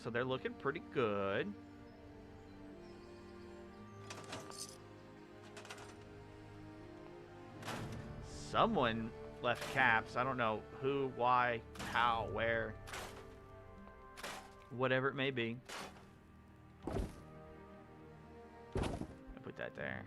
so they're looking pretty good. Someone left caps. I don't know who, why, how, where. Whatever it may be. I'll put that there.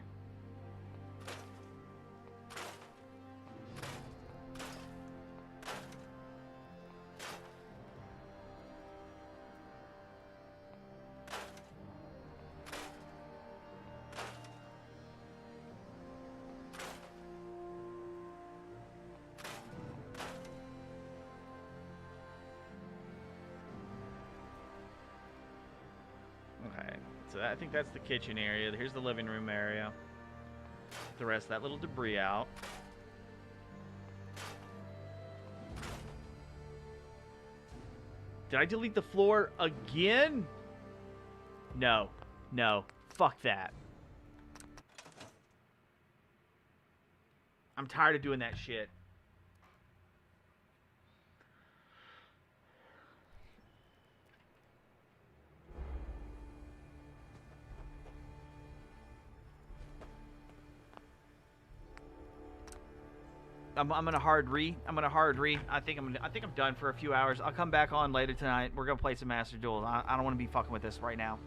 Okay, so I think that's the kitchen area. Here's the living room area. Get the rest of that little debris out. Did I delete the floor again? No. No. Fuck that. I'm tired of doing that shit. I'm gonna hard re. I think I'm done for a few hours. I'll come back on later tonight. We're gonna play some Master Duel. I don't want to be fucking with this right now.